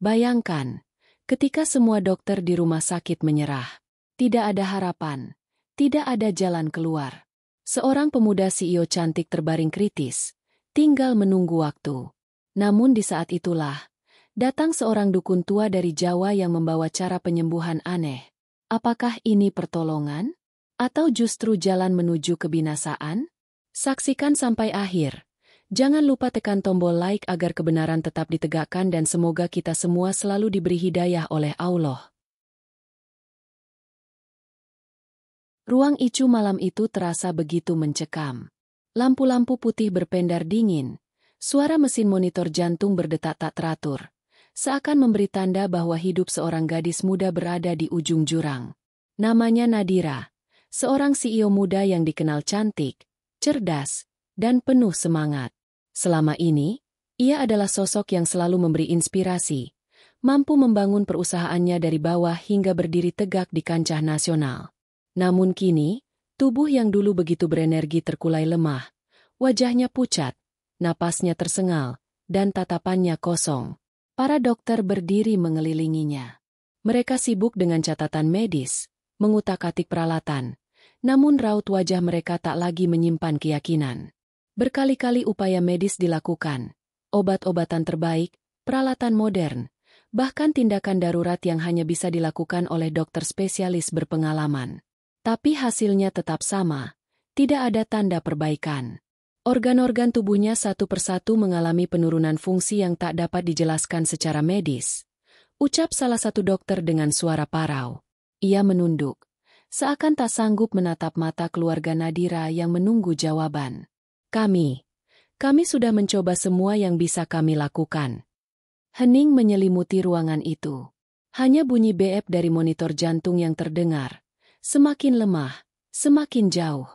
Bayangkan, ketika semua dokter di rumah sakit menyerah. Tidak ada harapan. Tidak ada jalan keluar. Seorang pemuda CEO cantik terbaring kritis. Tinggal menunggu waktu. Namun di saat itulah, datang seorang dukun tua dari Jawa yang membawa cara penyembuhan aneh. Apakah ini pertolongan? Atau justru jalan menuju kebinasaan? Saksikan sampai akhir. Jangan lupa tekan tombol like agar kebenaran tetap ditegakkan dan semoga kita semua selalu diberi hidayah oleh Allah. Ruang ICU malam itu terasa begitu mencekam. Lampu-lampu putih berpendar dingin. Suara mesin monitor jantung berdetak tak teratur. Seakan memberi tanda bahwa hidup seorang gadis muda berada di ujung jurang. Namanya Nadira. Seorang CEO muda yang dikenal cantik, cerdas, dan penuh semangat. Selama ini, ia adalah sosok yang selalu memberi inspirasi, mampu membangun perusahaannya dari bawah hingga berdiri tegak di kancah nasional. Namun kini, tubuh yang dulu begitu berenergi terkulai lemah, wajahnya pucat, napasnya tersengal, dan tatapannya kosong. Para dokter berdiri mengelilinginya. Mereka sibuk dengan catatan medis, mengutak-atik peralatan, namun raut wajah mereka tak lagi menyimpan keyakinan. Berkali-kali upaya medis dilakukan, obat-obatan terbaik, peralatan modern, bahkan tindakan darurat yang hanya bisa dilakukan oleh dokter spesialis berpengalaman. Tapi hasilnya tetap sama, tidak ada tanda perbaikan. Organ-organ tubuhnya satu persatu mengalami penurunan fungsi yang tak dapat dijelaskan secara medis. Ucap salah satu dokter dengan suara parau. Ia menunduk, seakan tak sanggup menatap mata keluarga Nadira yang menunggu jawaban. Kami sudah mencoba semua yang bisa kami lakukan. Hening menyelimuti ruangan itu. Hanya bunyi beep dari monitor jantung yang terdengar. Semakin lemah, semakin jauh.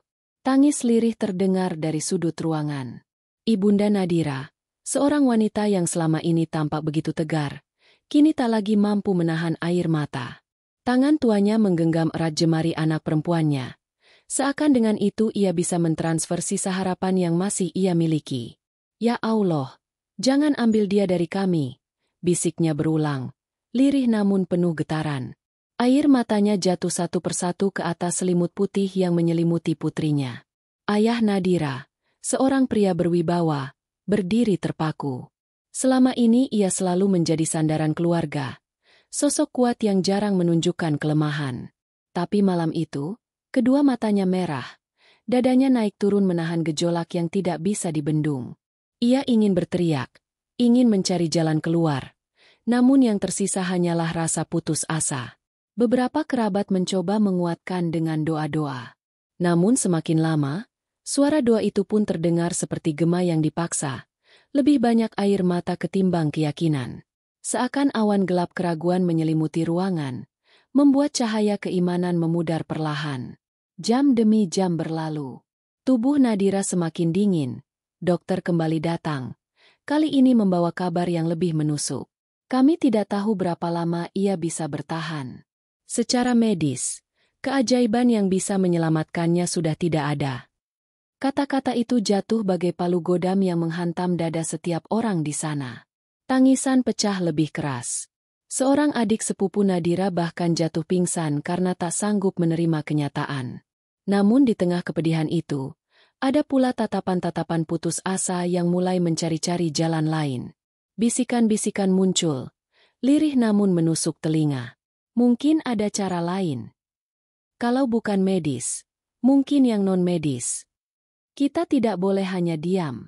Tangis lirih terdengar dari sudut ruangan. Ibunda Nadira, seorang wanita yang selama ini tampak begitu tegar, kini tak lagi mampu menahan air mata. Tangan tuanya menggenggam erat jemari anak perempuannya. Seakan dengan itu ia bisa mentransfer sisa harapan yang masih ia miliki. Ya Allah, jangan ambil dia dari kami, bisiknya berulang, lirih namun penuh getaran. Air matanya jatuh satu persatu ke atas selimut putih yang menyelimuti putrinya. Ayah Nadira, seorang pria berwibawa, berdiri terpaku. Selama ini ia selalu menjadi sandaran keluarga, sosok kuat yang jarang menunjukkan kelemahan. Tapi malam itu, kedua matanya merah, dadanya naik turun menahan gejolak yang tidak bisa dibendung. Ia ingin berteriak, ingin mencari jalan keluar, namun yang tersisa hanyalah rasa putus asa. Beberapa kerabat mencoba menguatkan dengan doa-doa. Namun semakin lama, suara doa itu pun terdengar seperti gema yang dipaksa, lebih banyak air mata ketimbang keyakinan. Seakan awan gelap keraguan menyelimuti ruangan, membuat cahaya keimanan memudar perlahan. Jam demi jam berlalu. Tubuh Nadira semakin dingin. Dokter kembali datang. Kali ini membawa kabar yang lebih menusuk. Kami tidak tahu berapa lama ia bisa bertahan. Secara medis, keajaiban yang bisa menyelamatkannya sudah tidak ada. Kata-kata itu jatuh bagai palu godam yang menghantam dada setiap orang di sana. Tangisan pecah lebih keras. Seorang adik sepupu Nadira bahkan jatuh pingsan karena tak sanggup menerima kenyataan. Namun di tengah kepedihan itu, ada pula tatapan-tatapan putus asa yang mulai mencari-cari jalan lain. Bisikan-bisikan muncul, lirih namun menusuk telinga. Mungkin ada cara lain. Kalau bukan medis, mungkin yang non-medis. Kita tidak boleh hanya diam.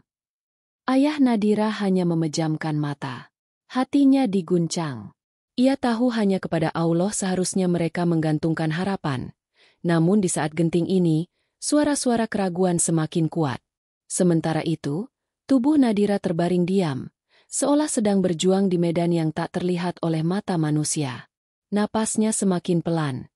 Ayah Nadira hanya memejamkan mata. Hatinya diguncang. Ia tahu hanya kepada Allah seharusnya mereka menggantungkan harapan. Namun di saat genting ini, suara-suara keraguan semakin kuat. Sementara itu, tubuh Nadira terbaring diam, seolah sedang berjuang di medan yang tak terlihat oleh mata manusia. Napasnya semakin pelan.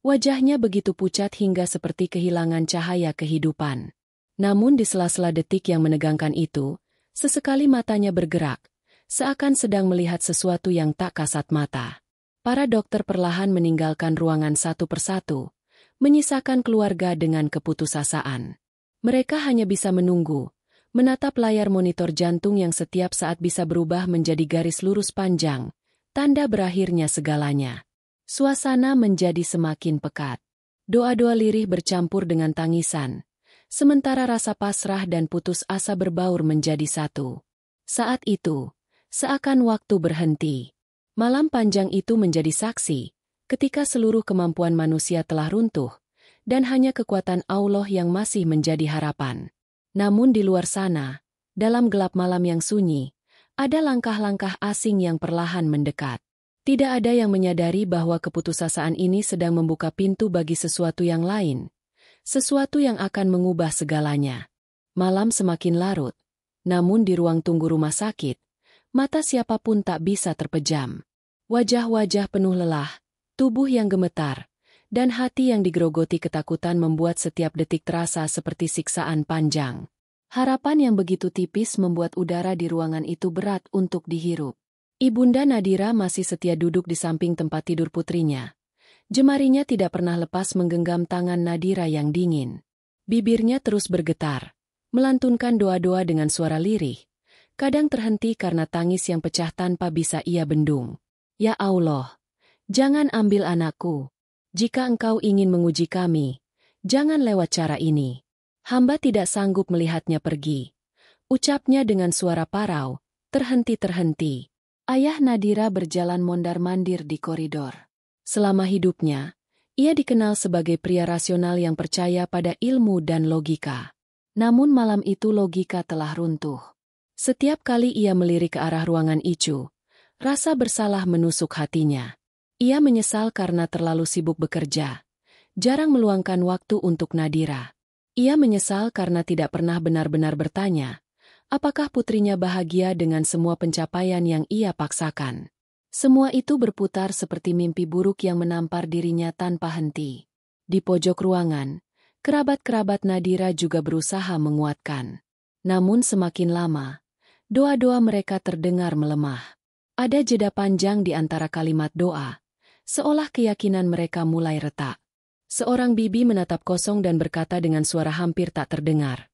Wajahnya begitu pucat hingga seperti kehilangan cahaya kehidupan. Namun di sela-sela detik yang menegangkan itu, sesekali matanya bergerak, seakan sedang melihat sesuatu yang tak kasat mata. Para dokter perlahan meninggalkan ruangan satu persatu, menyisakan keluarga dengan keputusasaan. Mereka hanya bisa menunggu, menatap layar monitor jantung yang setiap saat bisa berubah menjadi garis lurus panjang, tanda berakhirnya segalanya. Suasana menjadi semakin pekat. Doa-doa lirih bercampur dengan tangisan, sementara rasa pasrah dan putus asa berbaur menjadi satu. Saat itu, seakan waktu berhenti. Malam panjang itu menjadi saksi, ketika seluruh kemampuan manusia telah runtuh, dan hanya kekuatan Allah yang masih menjadi harapan. Namun di luar sana, dalam gelap malam yang sunyi, ada langkah-langkah asing yang perlahan mendekat. Tidak ada yang menyadari bahwa keputusasaan ini sedang membuka pintu bagi sesuatu yang lain. Sesuatu yang akan mengubah segalanya. Malam semakin larut. Namun di ruang tunggu rumah sakit, mata siapapun tak bisa terpejam. Wajah-wajah penuh lelah, tubuh yang gemetar, dan hati yang digerogoti ketakutan membuat setiap detik terasa seperti siksaan panjang. Harapan yang begitu tipis membuat udara di ruangan itu berat untuk dihirup. Ibunda Nadira masih setia duduk di samping tempat tidur putrinya. Jemarinya tidak pernah lepas menggenggam tangan Nadira yang dingin. Bibirnya terus bergetar, melantunkan doa-doa dengan suara lirih. Kadang terhenti karena tangis yang pecah tanpa bisa ia bendung. Ya Allah, jangan ambil anakku. Jika Engkau ingin menguji kami, jangan lewat cara ini. Hamba tidak sanggup melihatnya pergi. Ucapnya dengan suara parau, terhenti-terhenti. Ayah Nadira berjalan mondar-mandir di koridor. Selama hidupnya, ia dikenal sebagai pria rasional yang percaya pada ilmu dan logika. Namun malam itu logika telah runtuh. Setiap kali ia melirik ke arah ruangan Icu, rasa bersalah menusuk hatinya. Ia menyesal karena terlalu sibuk bekerja, jarang meluangkan waktu untuk Nadira. Ia menyesal karena tidak pernah benar-benar bertanya, apakah putrinya bahagia dengan semua pencapaian yang ia paksakan. Semua itu berputar seperti mimpi buruk yang menampar dirinya tanpa henti. Di pojok ruangan, kerabat-kerabat Nadira juga berusaha menguatkan. Namun semakin lama, doa-doa mereka terdengar melemah. Ada jeda panjang di antara kalimat doa, seolah keyakinan mereka mulai retak. Seorang bibi menatap kosong dan berkata dengan suara hampir tak terdengar.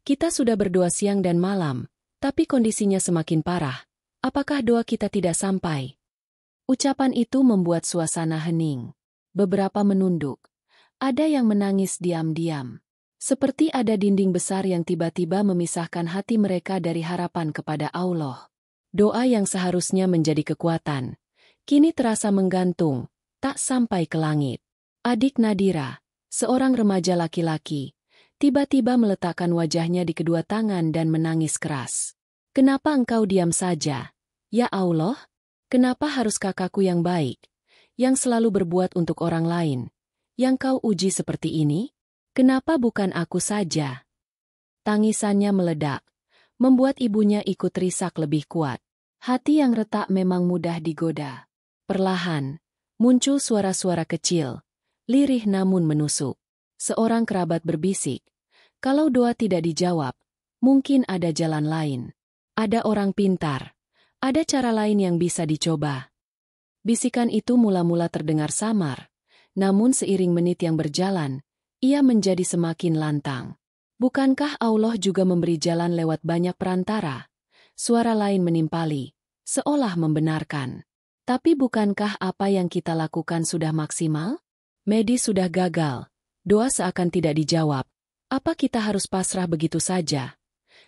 Kita sudah berdoa siang dan malam, tapi kondisinya semakin parah. Apakah doa kita tidak sampai? Ucapan itu membuat suasana hening. Beberapa menunduk. Ada yang menangis diam-diam. Seperti ada dinding besar yang tiba-tiba memisahkan hati mereka dari harapan kepada Allah. Doa yang seharusnya menjadi kekuatan, kini terasa menggantung, tak sampai ke langit. Adik Nadira, seorang remaja laki-laki, tiba-tiba meletakkan wajahnya di kedua tangan dan menangis keras. Kenapa engkau diam saja? Ya Allah, kenapa harus kakakku yang baik, yang selalu berbuat untuk orang lain, yang kau uji seperti ini? Kenapa bukan aku saja? Tangisannya meledak, membuat ibunya ikut risak lebih kuat. Hati yang retak memang mudah digoda. Perlahan, muncul suara-suara kecil, lirih namun menusuk. Seorang kerabat berbisik, kalau doa tidak dijawab, mungkin ada jalan lain. Ada orang pintar, ada cara lain yang bisa dicoba. Bisikan itu mula-mula terdengar samar, namun seiring menit yang berjalan, ia menjadi semakin lantang. Bukankah Allah juga memberi jalan lewat banyak perantara? Suara lain menimpali, seolah membenarkan. Tapi bukankah apa yang kita lakukan sudah maksimal? Medis sudah gagal, doa seakan tidak dijawab. Apa kita harus pasrah begitu saja?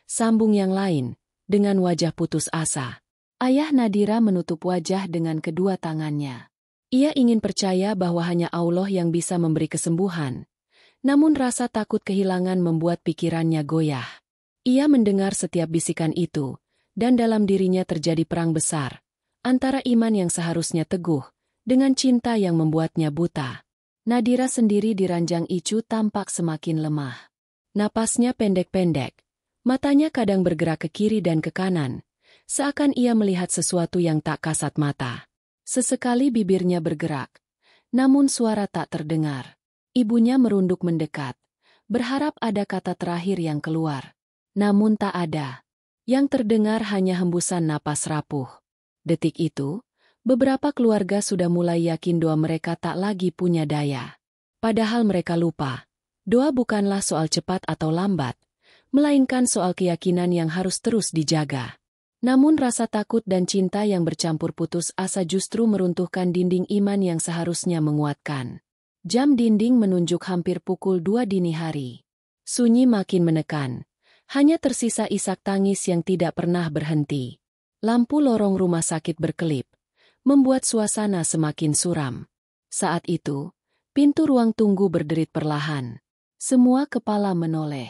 Sambung yang lain, dengan wajah putus asa. Ayah Nadira menutup wajah dengan kedua tangannya. Ia ingin percaya bahwa hanya Allah yang bisa memberi kesembuhan. Namun rasa takut kehilangan membuat pikirannya goyah. Ia mendengar setiap bisikan itu, dan dalam dirinya terjadi perang besar, antara iman yang seharusnya teguh, dengan cinta yang membuatnya buta. Nadira sendiri di ranjang Icu tampak semakin lemah. Napasnya pendek-pendek, matanya kadang bergerak ke kiri dan ke kanan, seakan ia melihat sesuatu yang tak kasat mata. Sesekali bibirnya bergerak, namun suara tak terdengar. Ibunya merunduk mendekat, berharap ada kata terakhir yang keluar. Namun tak ada. Yang terdengar hanya hembusan napas rapuh. Detik itu, beberapa keluarga sudah mulai yakin doa mereka tak lagi punya daya. Padahal mereka lupa, doa bukanlah soal cepat atau lambat, melainkan soal keyakinan yang harus terus dijaga. Namun rasa takut dan cinta yang bercampur putus asa justru meruntuhkan dinding iman yang seharusnya menguatkan. Jam dinding menunjuk hampir pukul 2 dini hari. Sunyi makin menekan. Hanya tersisa isak tangis yang tidak pernah berhenti. Lampu lorong rumah sakit berkelip, membuat suasana semakin suram. Saat itu, pintu ruang tunggu berderit perlahan. Semua kepala menoleh.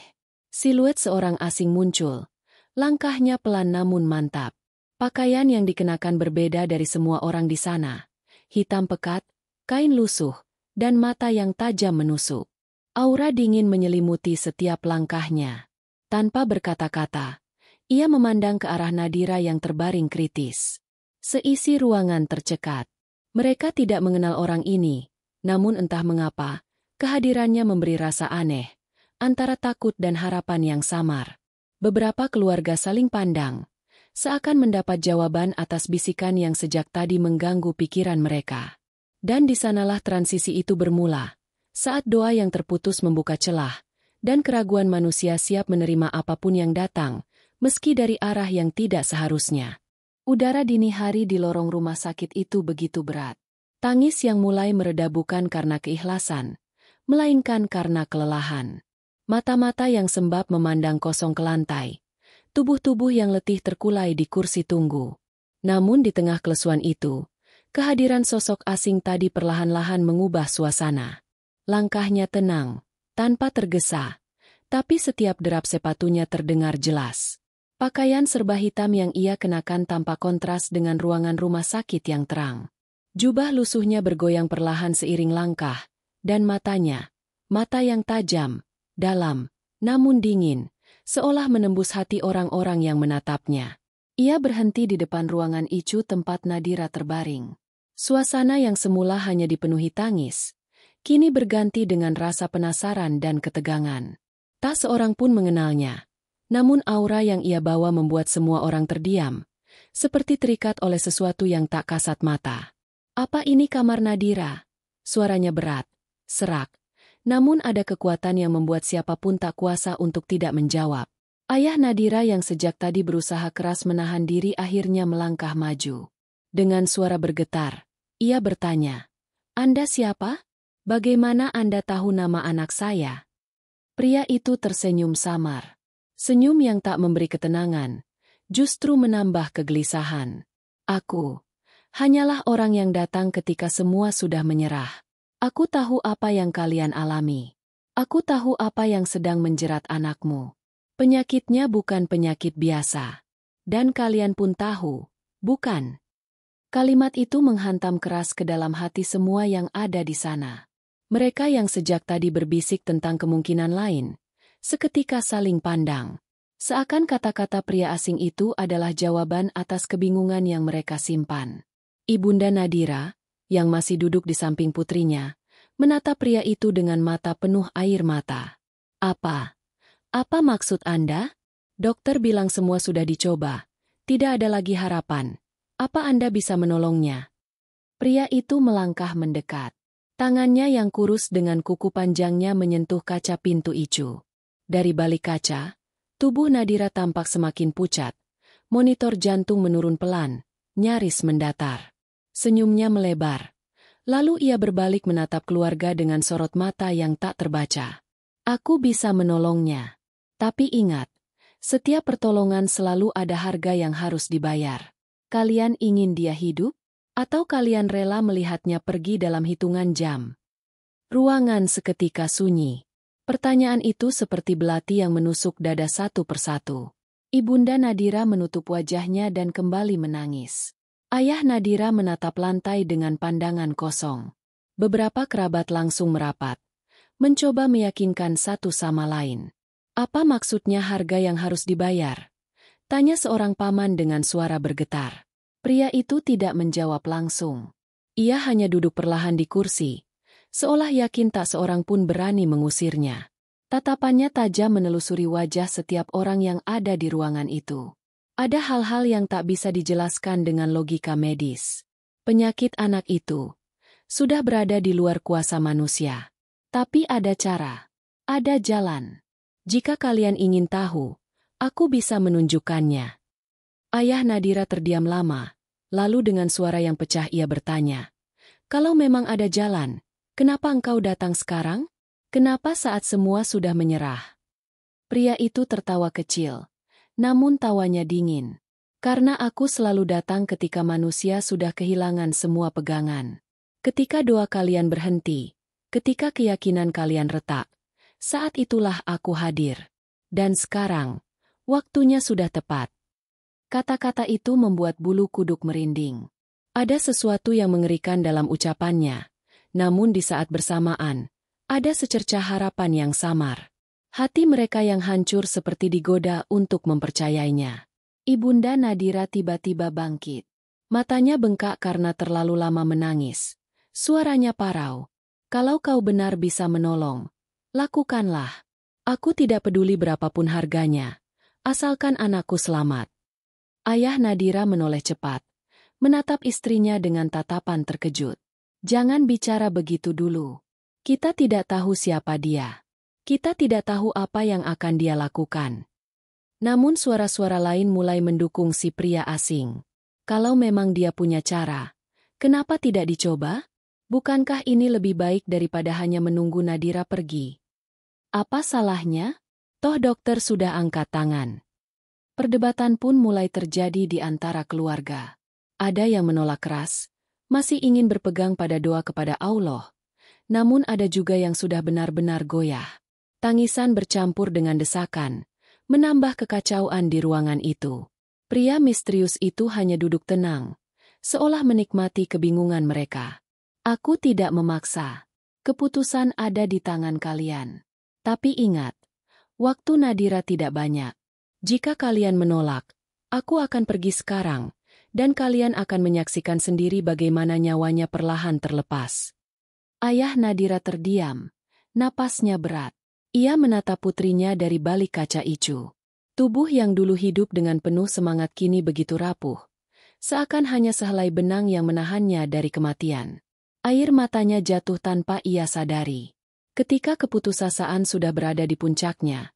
Siluet seorang asing muncul. Langkahnya pelan namun mantap. Pakaian yang dikenakan berbeda dari semua orang di sana. Hitam pekat, kain lusuh, dan mata yang tajam menusuk. Aura dingin menyelimuti setiap langkahnya. Tanpa berkata-kata, ia memandang ke arah Nadira yang terbaring kritis. Seisi ruangan tercekat. Mereka tidak mengenal orang ini, namun entah mengapa, kehadirannya memberi rasa aneh, antara takut dan harapan yang samar. Beberapa keluarga saling pandang, seakan mendapat jawaban atas bisikan yang sejak tadi mengganggu pikiran mereka. Dan di sanalah transisi itu bermula, saat doa yang terputus membuka celah, dan keraguan manusia siap menerima apapun yang datang, meski dari arah yang tidak seharusnya. Udara dini hari di lorong rumah sakit itu begitu berat. Tangis yang mulai mereda bukan karena keikhlasan, melainkan karena kelelahan. Mata-mata yang sembab memandang kosong ke lantai. Tubuh-tubuh yang letih terkulai di kursi tunggu. Namun di tengah kelesuan itu, kehadiran sosok asing tadi perlahan-lahan mengubah suasana. Langkahnya tenang, tanpa tergesa, tapi setiap derap sepatunya terdengar jelas. Pakaian serba hitam yang ia kenakan tampak kontras dengan ruangan rumah sakit yang terang. Jubah lusuhnya bergoyang perlahan seiring langkah, dan matanya, mata yang tajam, dalam, namun dingin, seolah menembus hati orang-orang yang menatapnya. Ia berhenti di depan ruangan Icu tempat Nadira terbaring. Suasana yang semula hanya dipenuhi tangis, kini berganti dengan rasa penasaran dan ketegangan. Tak seorang pun mengenalnya. Namun aura yang ia bawa membuat semua orang terdiam, seperti terikat oleh sesuatu yang tak kasat mata. Apa ini kamar Nadira? Suaranya berat, serak, namun ada kekuatan yang membuat siapapun tak kuasa untuk tidak menjawab. Ayah Nadira yang sejak tadi berusaha keras menahan diri akhirnya melangkah maju. Dengan suara bergetar, ia bertanya, "Anda siapa? Bagaimana Anda tahu nama anak saya?" Pria itu tersenyum samar. Senyum yang tak memberi ketenangan, justru menambah kegelisahan. "Aku hanyalah orang yang datang ketika semua sudah menyerah. Aku tahu apa yang kalian alami. Aku tahu apa yang sedang menjerat anakmu. Penyakitnya bukan penyakit biasa. Dan kalian pun tahu, bukan?" Kalimat itu menghantam keras ke dalam hati semua yang ada di sana. Mereka yang sejak tadi berbisik tentang kemungkinan lain, seketika saling pandang. Seakan kata-kata pria asing itu adalah jawaban atas kebingungan yang mereka simpan. Ibunda Nadira, yang masih duduk di samping putrinya, menatap pria itu dengan mata penuh air mata. Apa maksud Anda? Dokter bilang semua sudah dicoba. Tidak ada lagi harapan. Apa Anda bisa menolongnya?" Pria itu melangkah mendekat. Tangannya yang kurus dengan kuku panjangnya menyentuh kaca pintu Icu. Dari balik kaca, tubuh Nadira tampak semakin pucat. Monitor jantung menurun pelan, nyaris mendatar. Senyumnya melebar. Lalu ia berbalik menatap keluarga dengan sorot mata yang tak terbaca. "Aku bisa menolongnya. Tapi ingat, setiap pertolongan selalu ada harga yang harus dibayar. Kalian ingin dia hidup? Atau kalian rela melihatnya pergi dalam hitungan jam?" Ruangan seketika sunyi. Pertanyaan itu seperti belati yang menusuk dada satu persatu. Ibunda Nadira menutup wajahnya dan kembali menangis. Ayah Nadira menatap lantai dengan pandangan kosong. Beberapa kerabat langsung merapat, mencoba meyakinkan satu sama lain. "Apa maksudnya harga yang harus dibayar?" tanya seorang paman dengan suara bergetar. Pria itu tidak menjawab langsung. Ia hanya duduk perlahan di kursi, seolah yakin tak seorang pun berani mengusirnya. Tatapannya tajam menelusuri wajah setiap orang yang ada di ruangan itu. Ada hal-hal yang tak bisa dijelaskan dengan logika medis. Penyakit anak itu sudah berada di luar kuasa manusia. Tapi ada cara, ada jalan. Jika kalian ingin tahu, aku bisa menunjukkannya. Ayah Nadira terdiam lama, lalu dengan suara yang pecah ia bertanya, "Kalau memang ada jalan, kenapa engkau datang sekarang? Kenapa saat semua sudah menyerah?" Pria itu tertawa kecil, namun tawanya dingin. "Karena aku selalu datang ketika manusia sudah kehilangan semua pegangan. Ketika doa kalian berhenti, ketika keyakinan kalian retak, saat itulah aku hadir. Dan sekarang, waktunya sudah tepat." Kata-kata itu membuat bulu kuduk merinding. Ada sesuatu yang mengerikan dalam ucapannya, namun di saat bersamaan, ada secercah harapan yang samar. Hati mereka yang hancur seperti digoda untuk mempercayainya. Ibunda Nadira tiba-tiba bangkit. Matanya bengkak karena terlalu lama menangis. Suaranya parau. "Kalau kau benar bisa menolong, lakukanlah. Aku tidak peduli berapapun harganya, asalkan anakku selamat." Ayah Nadira menoleh cepat, menatap istrinya dengan tatapan terkejut. "Jangan bicara begitu dulu. Kita tidak tahu siapa dia. Kita tidak tahu apa yang akan dia lakukan." Namun suara-suara lain mulai mendukung si pria asing. "Kalau memang dia punya cara, kenapa tidak dicoba? Bukankah ini lebih baik daripada hanya menunggu Nadira pergi? Apa salahnya? Toh dokter sudah angkat tangan." Perdebatan pun mulai terjadi di antara keluarga. Ada yang menolak keras, masih ingin berpegang pada doa kepada Allah. Namun ada juga yang sudah benar-benar goyah. Tangisan bercampur dengan desakan, menambah kekacauan di ruangan itu. Pria misterius itu hanya duduk tenang, seolah menikmati kebingungan mereka. "Aku tidak memaksa. Keputusan ada di tangan kalian. Tapi ingat, waktu Nadira tidak banyak. Jika kalian menolak, aku akan pergi sekarang, dan kalian akan menyaksikan sendiri bagaimana nyawanya perlahan terlepas." Ayah Nadira terdiam, napasnya berat. Ia menatap putrinya dari balik kaca icu. Tubuh yang dulu hidup dengan penuh semangat kini begitu rapuh, seakan hanya sehelai benang yang menahannya dari kematian. Air matanya jatuh tanpa ia sadari. Ketika keputusasaan sudah berada di puncaknya,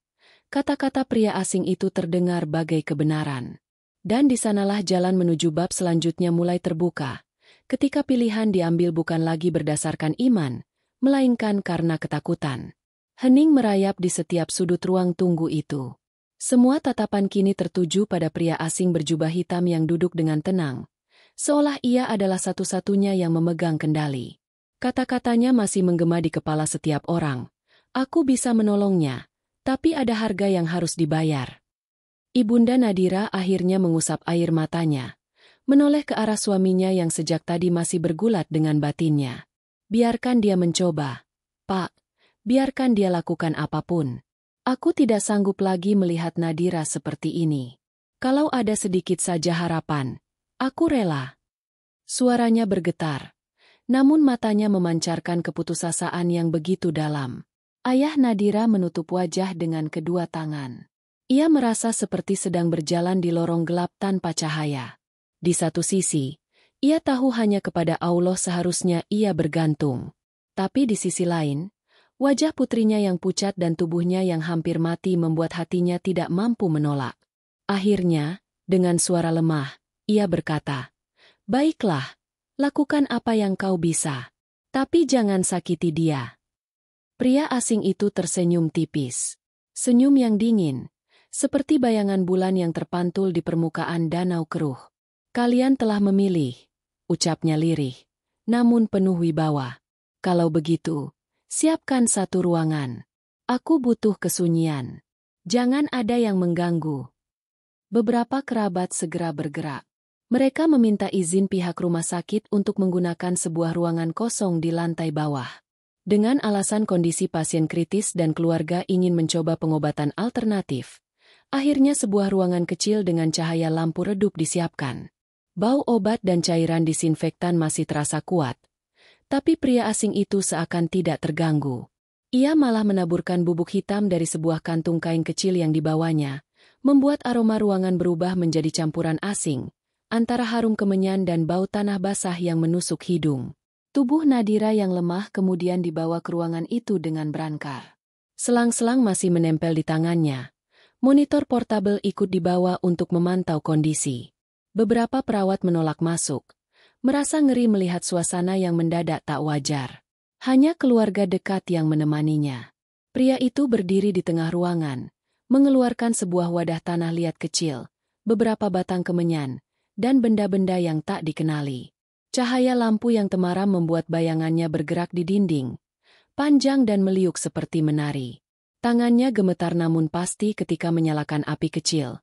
kata-kata pria asing itu terdengar bagai kebenaran. Dan di sanalah jalan menuju bab selanjutnya mulai terbuka, ketika pilihan diambil bukan lagi berdasarkan iman, melainkan karena ketakutan. Hening merayap di setiap sudut ruang tunggu itu. Semua tatapan kini tertuju pada pria asing berjubah hitam yang duduk dengan tenang, seolah ia adalah satu-satunya yang memegang kendali. Kata-katanya masih menggema di kepala setiap orang. "Aku bisa menolongnya, tapi ada harga yang harus dibayar." Ibunda Nadira akhirnya mengusap air matanya, menoleh ke arah suaminya yang sejak tadi masih bergulat dengan batinnya. "Biarkan dia mencoba, Pak. Biarkan dia lakukan apapun. Aku tidak sanggup lagi melihat Nadira seperti ini. Kalau ada sedikit saja harapan, aku rela." Suaranya bergetar, namun matanya memancarkan keputusasaan yang begitu dalam. Ayah Nadira menutup wajah dengan kedua tangan. Ia merasa seperti sedang berjalan di lorong gelap tanpa cahaya. Di satu sisi, ia tahu hanya kepada Allah seharusnya ia bergantung. Tapi di sisi lain, wajah putrinya yang pucat dan tubuhnya yang hampir mati membuat hatinya tidak mampu menolak. Akhirnya, dengan suara lemah, ia berkata, "Baiklah, lakukan apa yang kau bisa. Tapi jangan sakiti dia." Pria asing itu tersenyum tipis. Senyum yang dingin, seperti bayangan bulan yang terpantul di permukaan danau keruh. "Kalian telah memilih," ucapnya lirih, namun penuh wibawa. "Kalau begitu, siapkan satu ruangan. Aku butuh kesunyian. Jangan ada yang mengganggu." Beberapa kerabat segera bergerak. Mereka meminta izin pihak rumah sakit untuk menggunakan sebuah ruangan kosong di lantai bawah. Dengan alasan kondisi pasien kritis dan keluarga ingin mencoba pengobatan alternatif, akhirnya sebuah ruangan kecil dengan cahaya lampu redup disiapkan. Bau obat dan cairan disinfektan masih terasa kuat, tapi pria asing itu seakan tidak terganggu. Ia malah menaburkan bubuk hitam dari sebuah kantung kain kecil yang dibawanya, membuat aroma ruangan berubah menjadi campuran asing, antara harum kemenyan dan bau tanah basah yang menusuk hidung. Tubuh Nadira yang lemah kemudian dibawa ke ruangan itu dengan berangkar. Selang-selang masih menempel di tangannya. Monitor portabel ikut dibawa untuk memantau kondisi. Beberapa perawat menolak masuk, merasa ngeri melihat suasana yang mendadak tak wajar. Hanya keluarga dekat yang menemaninya. Pria itu berdiri di tengah ruangan, mengeluarkan sebuah wadah tanah liat kecil, beberapa batang kemenyan, dan benda-benda yang tak dikenali. Cahaya lampu yang temaram membuat bayangannya bergerak di dinding, panjang dan meliuk seperti menari. Tangannya gemetar namun pasti ketika menyalakan api kecil.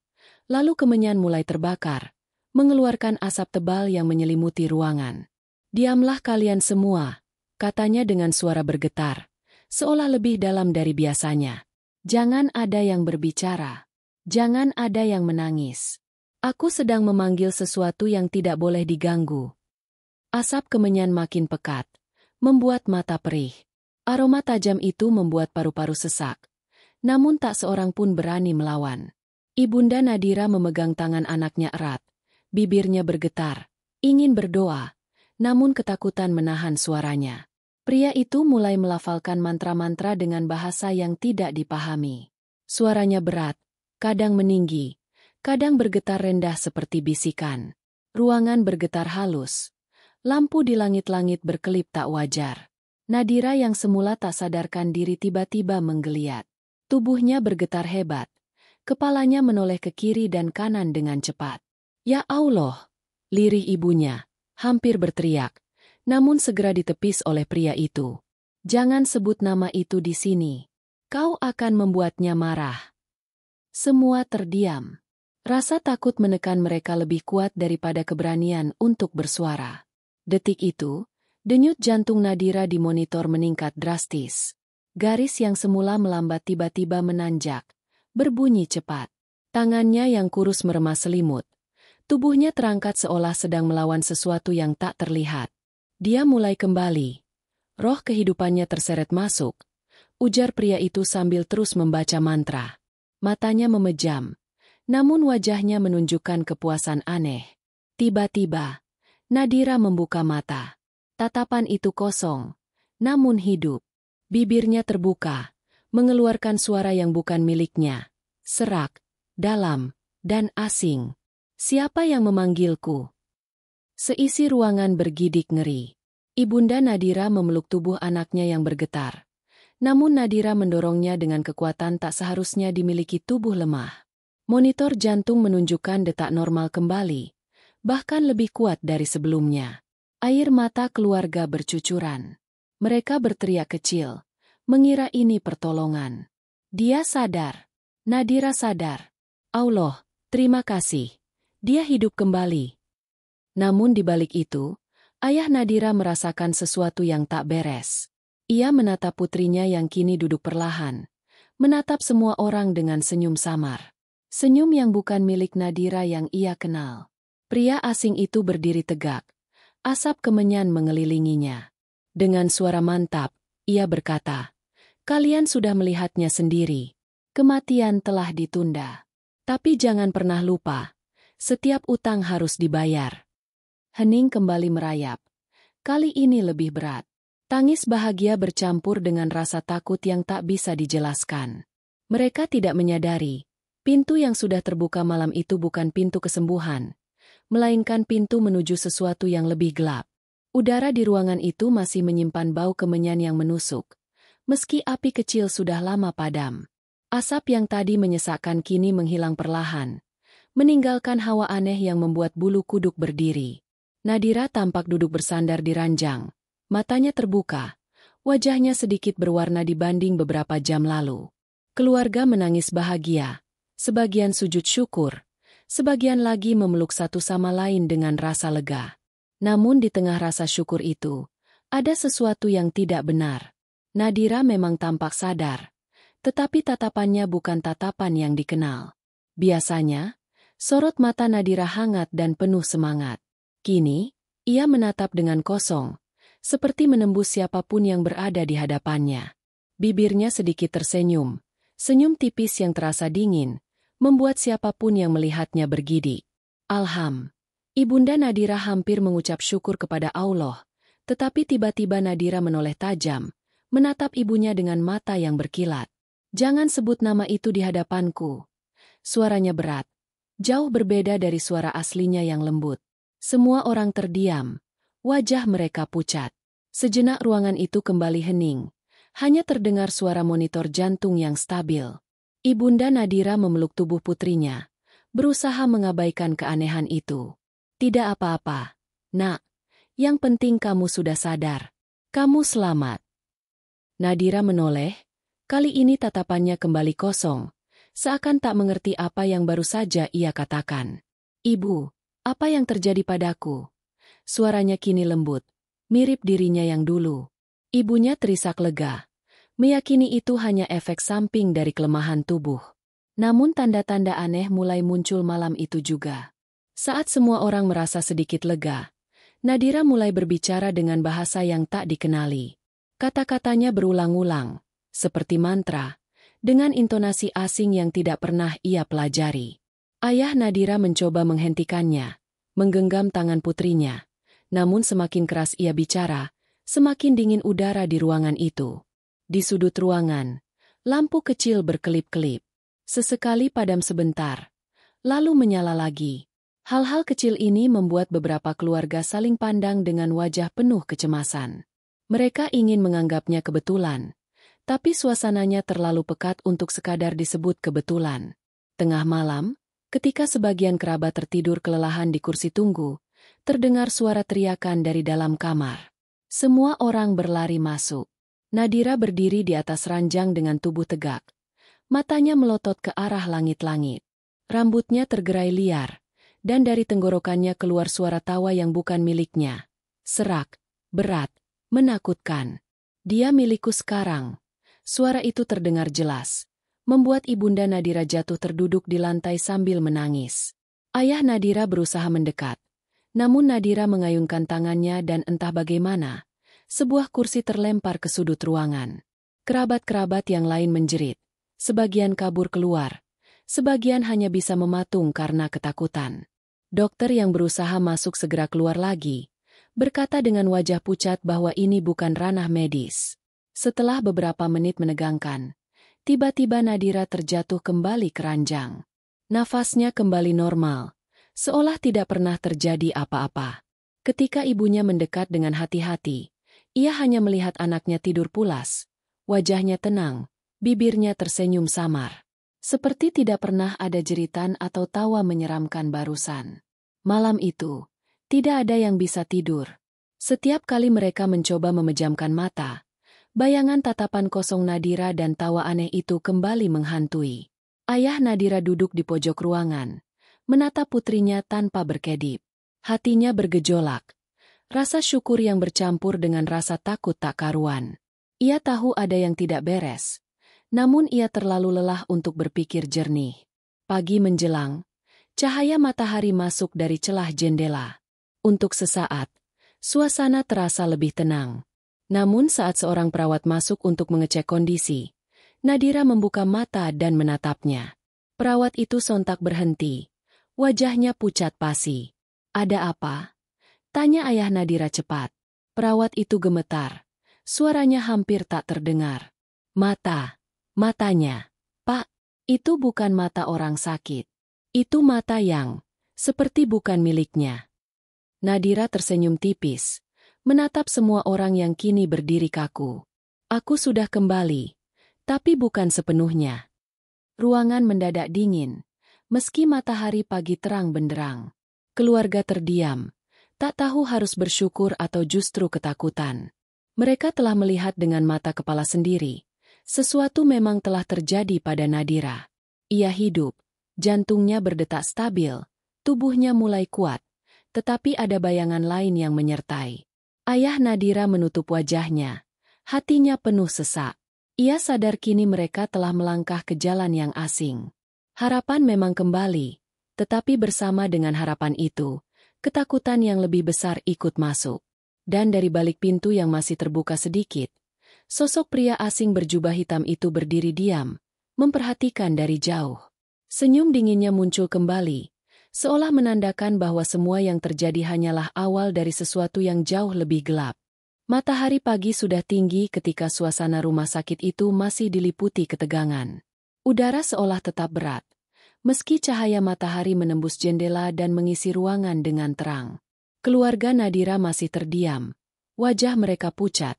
Lalu kemenyan mulai terbakar, mengeluarkan asap tebal yang menyelimuti ruangan. "Diamlah kalian semua," katanya dengan suara bergetar, seolah lebih dalam dari biasanya. "Jangan ada yang berbicara. Jangan ada yang menangis. Aku sedang memanggil sesuatu yang tidak boleh diganggu." Asap kemenyan makin pekat, membuat mata perih. Aroma tajam itu membuat paru-paru sesak. Namun tak seorang pun berani melawan. Ibunda Nadira memegang tangan anaknya erat. Bibirnya bergetar, ingin berdoa, namun ketakutan menahan suaranya. Pria itu mulai melafalkan mantra-mantra dengan bahasa yang tidak dipahami. Suaranya berat, kadang meninggi, kadang bergetar rendah seperti bisikan. Ruangan bergetar halus. Lampu di langit-langit berkelip tak wajar. Nadira yang semula tak sadarkan diri tiba-tiba menggeliat. Tubuhnya bergetar hebat. Kepalanya menoleh ke kiri dan kanan dengan cepat. "Ya Allah!" lirih ibunya, hampir berteriak, namun segera ditepis oleh pria itu. "Jangan sebut nama itu di sini. Kau akan membuatnya marah." Semua terdiam. Rasa takut menekan mereka lebih kuat daripada keberanian untuk bersuara. Detik itu, denyut jantung Nadira di monitor meningkat drastis. Garis yang semula melambat tiba-tiba menanjak, berbunyi cepat. Tangannya yang kurus meremas selimut. Tubuhnya terangkat seolah sedang melawan sesuatu yang tak terlihat. Dia mulai kembali. Roh kehidupannya terseret masuk, ujar pria itu sambil terus membaca mantra. Matanya memejam, namun wajahnya menunjukkan kepuasan aneh. Tiba-tiba, Nadira membuka mata. Tatapan itu kosong, namun hidup. Bibirnya terbuka, mengeluarkan suara yang bukan miliknya. Serak, dalam, dan asing. "Siapa yang memanggilku?" Seisi ruangan bergidik ngeri. Ibunda Nadira memeluk tubuh anaknya yang bergetar. Namun Nadira mendorongnya dengan kekuatan tak seharusnya dimiliki tubuh lemah. Monitor jantung menunjukkan detak normal kembali, bahkan lebih kuat dari sebelumnya. Air mata keluarga bercucuran. Mereka berteriak kecil, mengira ini pertolongan. Dia sadar. Nadira sadar. Allah, terima kasih. Dia hidup kembali. Namun di balik itu, ayah Nadira merasakan sesuatu yang tak beres. Ia menatap putrinya yang kini duduk perlahan, menatap semua orang dengan senyum samar. Senyum yang bukan milik Nadira yang ia kenal. Pria asing itu berdiri tegak. Asap kemenyan mengelilinginya. Dengan suara mantap, ia berkata, "Kalian sudah melihatnya sendiri. Kematian telah ditunda. Tapi jangan pernah lupa, setiap utang harus dibayar." Hening kembali merayap. Kali ini lebih berat. Tangis bahagia bercampur dengan rasa takut yang tak bisa dijelaskan. Mereka tidak menyadari, pintu yang sudah terbuka malam itu bukan pintu kesembuhan, melainkan pintu menuju sesuatu yang lebih gelap. Udara di ruangan itu masih menyimpan bau kemenyan yang menusuk, meski api kecil sudah lama padam. Asap yang tadi menyesakkan kini menghilang perlahan, meninggalkan hawa aneh yang membuat bulu kuduk berdiri. Nadira tampak duduk bersandar di ranjang, matanya terbuka, wajahnya sedikit berwarna dibanding beberapa jam lalu. Keluarga menangis bahagia, sebagian sujud syukur, sebagian lagi memeluk satu sama lain dengan rasa lega. Namun di tengah rasa syukur itu, ada sesuatu yang tidak benar. Nadira memang tampak sadar, tetapi tatapannya bukan tatapan yang dikenal. Biasanya, sorot mata Nadira hangat dan penuh semangat. Kini, ia menatap dengan kosong, seperti menembus siapapun yang berada di hadapannya. Bibirnya sedikit tersenyum, senyum tipis yang terasa dingin, membuat siapapun yang melihatnya bergidik. Ibunda Nadira hampir mengucap syukur kepada Allah, tetapi tiba-tiba Nadira menoleh tajam, menatap ibunya dengan mata yang berkilat. "Jangan sebut nama itu di hadapanku." Suaranya berat, Jauh berbeda dari suara aslinya yang lembut. Semua orang terdiam. Wajah mereka pucat. Sejenak ruangan itu kembali hening. Hanya terdengar suara monitor jantung yang stabil. Ibunda Nadira memeluk tubuh putrinya, berusaha mengabaikan keanehan itu. Tidak apa-apa, Nak. Yang penting kamu sudah sadar. Kamu selamat. Nadira menoleh. Kali ini tatapannya kembali kosong. Seakan tak mengerti apa yang baru saja ia katakan. Ibu, apa yang terjadi padaku? Suaranya kini lembut, mirip dirinya yang dulu. Ibunya terisak lega, meyakini itu hanya efek samping dari kelemahan tubuh. Namun tanda-tanda aneh mulai muncul malam itu juga. Saat semua orang merasa sedikit lega, Nadira mulai berbicara dengan bahasa yang tak dikenali. Kata-katanya berulang-ulang, seperti mantra, dengan intonasi asing yang tidak pernah ia pelajari. Ayah Nadira mencoba menghentikannya, menggenggam tangan putrinya. Namun semakin keras ia bicara, semakin dingin udara di ruangan itu. Di sudut ruangan, lampu kecil berkelip-kelip. Sesekali padam sebentar, lalu menyala lagi. Hal-hal kecil ini membuat beberapa keluarga saling pandang dengan wajah penuh kecemasan. Mereka ingin menganggapnya kebetulan, tapi suasananya terlalu pekat untuk sekadar disebut kebetulan. Tengah malam, ketika sebagian kerabat tertidur kelelahan di kursi tunggu, terdengar suara teriakan dari dalam kamar. Semua orang berlari masuk. Nadira berdiri di atas ranjang dengan tubuh tegak. Matanya melotot ke arah langit-langit. Rambutnya tergerai liar, dan dari tenggorokannya keluar suara tawa yang bukan miliknya. Serak, berat, menakutkan. Dia milikku sekarang. Suara itu terdengar jelas, membuat ibunda Nadira jatuh terduduk di lantai sambil menangis. Ayah Nadira berusaha mendekat, namun Nadira mengayunkan tangannya dan entah bagaimana, sebuah kursi terlempar ke sudut ruangan. Kerabat-kerabat yang lain menjerit, sebagian kabur keluar, sebagian hanya bisa mematung karena ketakutan. Dokter yang berusaha masuk segera keluar lagi, berkata dengan wajah pucat bahwa ini bukan ranah medis. Setelah beberapa menit menegangkan, tiba-tiba Nadira terjatuh kembali ke ranjang. Nafasnya kembali normal, seolah tidak pernah terjadi apa-apa. Ketika ibunya mendekat dengan hati-hati, ia hanya melihat anaknya tidur pulas. Wajahnya tenang, bibirnya tersenyum samar. Seperti tidak pernah ada jeritan atau tawa menyeramkan barusan. Malam itu, tidak ada yang bisa tidur. Setiap kali mereka mencoba memejamkan mata, bayangan tatapan kosong Nadira dan tawa aneh itu kembali menghantui. Ayah Nadira duduk di pojok ruangan, menatap putrinya tanpa berkedip. Hatinya bergejolak. Rasa syukur yang bercampur dengan rasa takut tak karuan. Ia tahu ada yang tidak beres, namun ia terlalu lelah untuk berpikir jernih. Pagi menjelang, cahaya matahari masuk dari celah jendela. Untuk sesaat, suasana terasa lebih tenang. Namun saat seorang perawat masuk untuk mengecek kondisi, Nadira membuka mata dan menatapnya. Perawat itu sontak berhenti. Wajahnya pucat pasi. Ada apa? Tanya ayah Nadira cepat. Perawat itu gemetar. Suaranya hampir tak terdengar. Matanya. Pak, itu bukan mata orang sakit. Itu mata yang seperti bukan miliknya. Nadira tersenyum tipis, menatap semua orang yang kini berdiri kaku. Aku sudah kembali, tapi bukan sepenuhnya. Ruangan mendadak dingin, meski matahari pagi terang benderang. Keluarga terdiam, tak tahu harus bersyukur atau justru ketakutan. Mereka telah melihat dengan mata kepala sendiri. Sesuatu memang telah terjadi pada Nadira. Ia hidup, jantungnya berdetak stabil, tubuhnya mulai kuat, tetapi ada bayangan lain yang menyertai. Ayah Nadira menutup wajahnya. Hatinya penuh sesak. Ia sadar kini mereka telah melangkah ke jalan yang asing. Harapan memang kembali, tetapi bersama dengan harapan itu, ketakutan yang lebih besar ikut masuk. Dan dari balik pintu yang masih terbuka sedikit, sosok pria asing berjubah hitam itu berdiri diam, memperhatikan dari jauh. Senyum dinginnya muncul kembali, seolah menandakan bahwa semua yang terjadi hanyalah awal dari sesuatu yang jauh lebih gelap. Matahari pagi sudah tinggi ketika suasana rumah sakit itu masih diliputi ketegangan. Udara seolah tetap berat, meski cahaya matahari menembus jendela dan mengisi ruangan dengan terang. Keluarga Nadira masih terdiam. Wajah mereka pucat,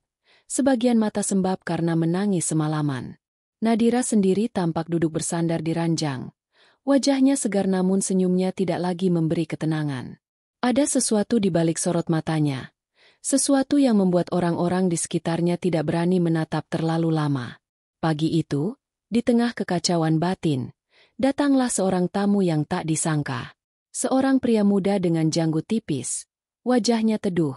sebagian mata sembab karena menangis semalaman. Nadira sendiri tampak duduk bersandar di ranjang. Wajahnya segar namun senyumnya tidak lagi memberi ketenangan. Ada sesuatu di balik sorot matanya. Sesuatu yang membuat orang-orang di sekitarnya tidak berani menatap terlalu lama. Pagi itu, di tengah kekacauan batin, datanglah seorang tamu yang tak disangka. Seorang pria muda dengan janggut tipis, wajahnya teduh,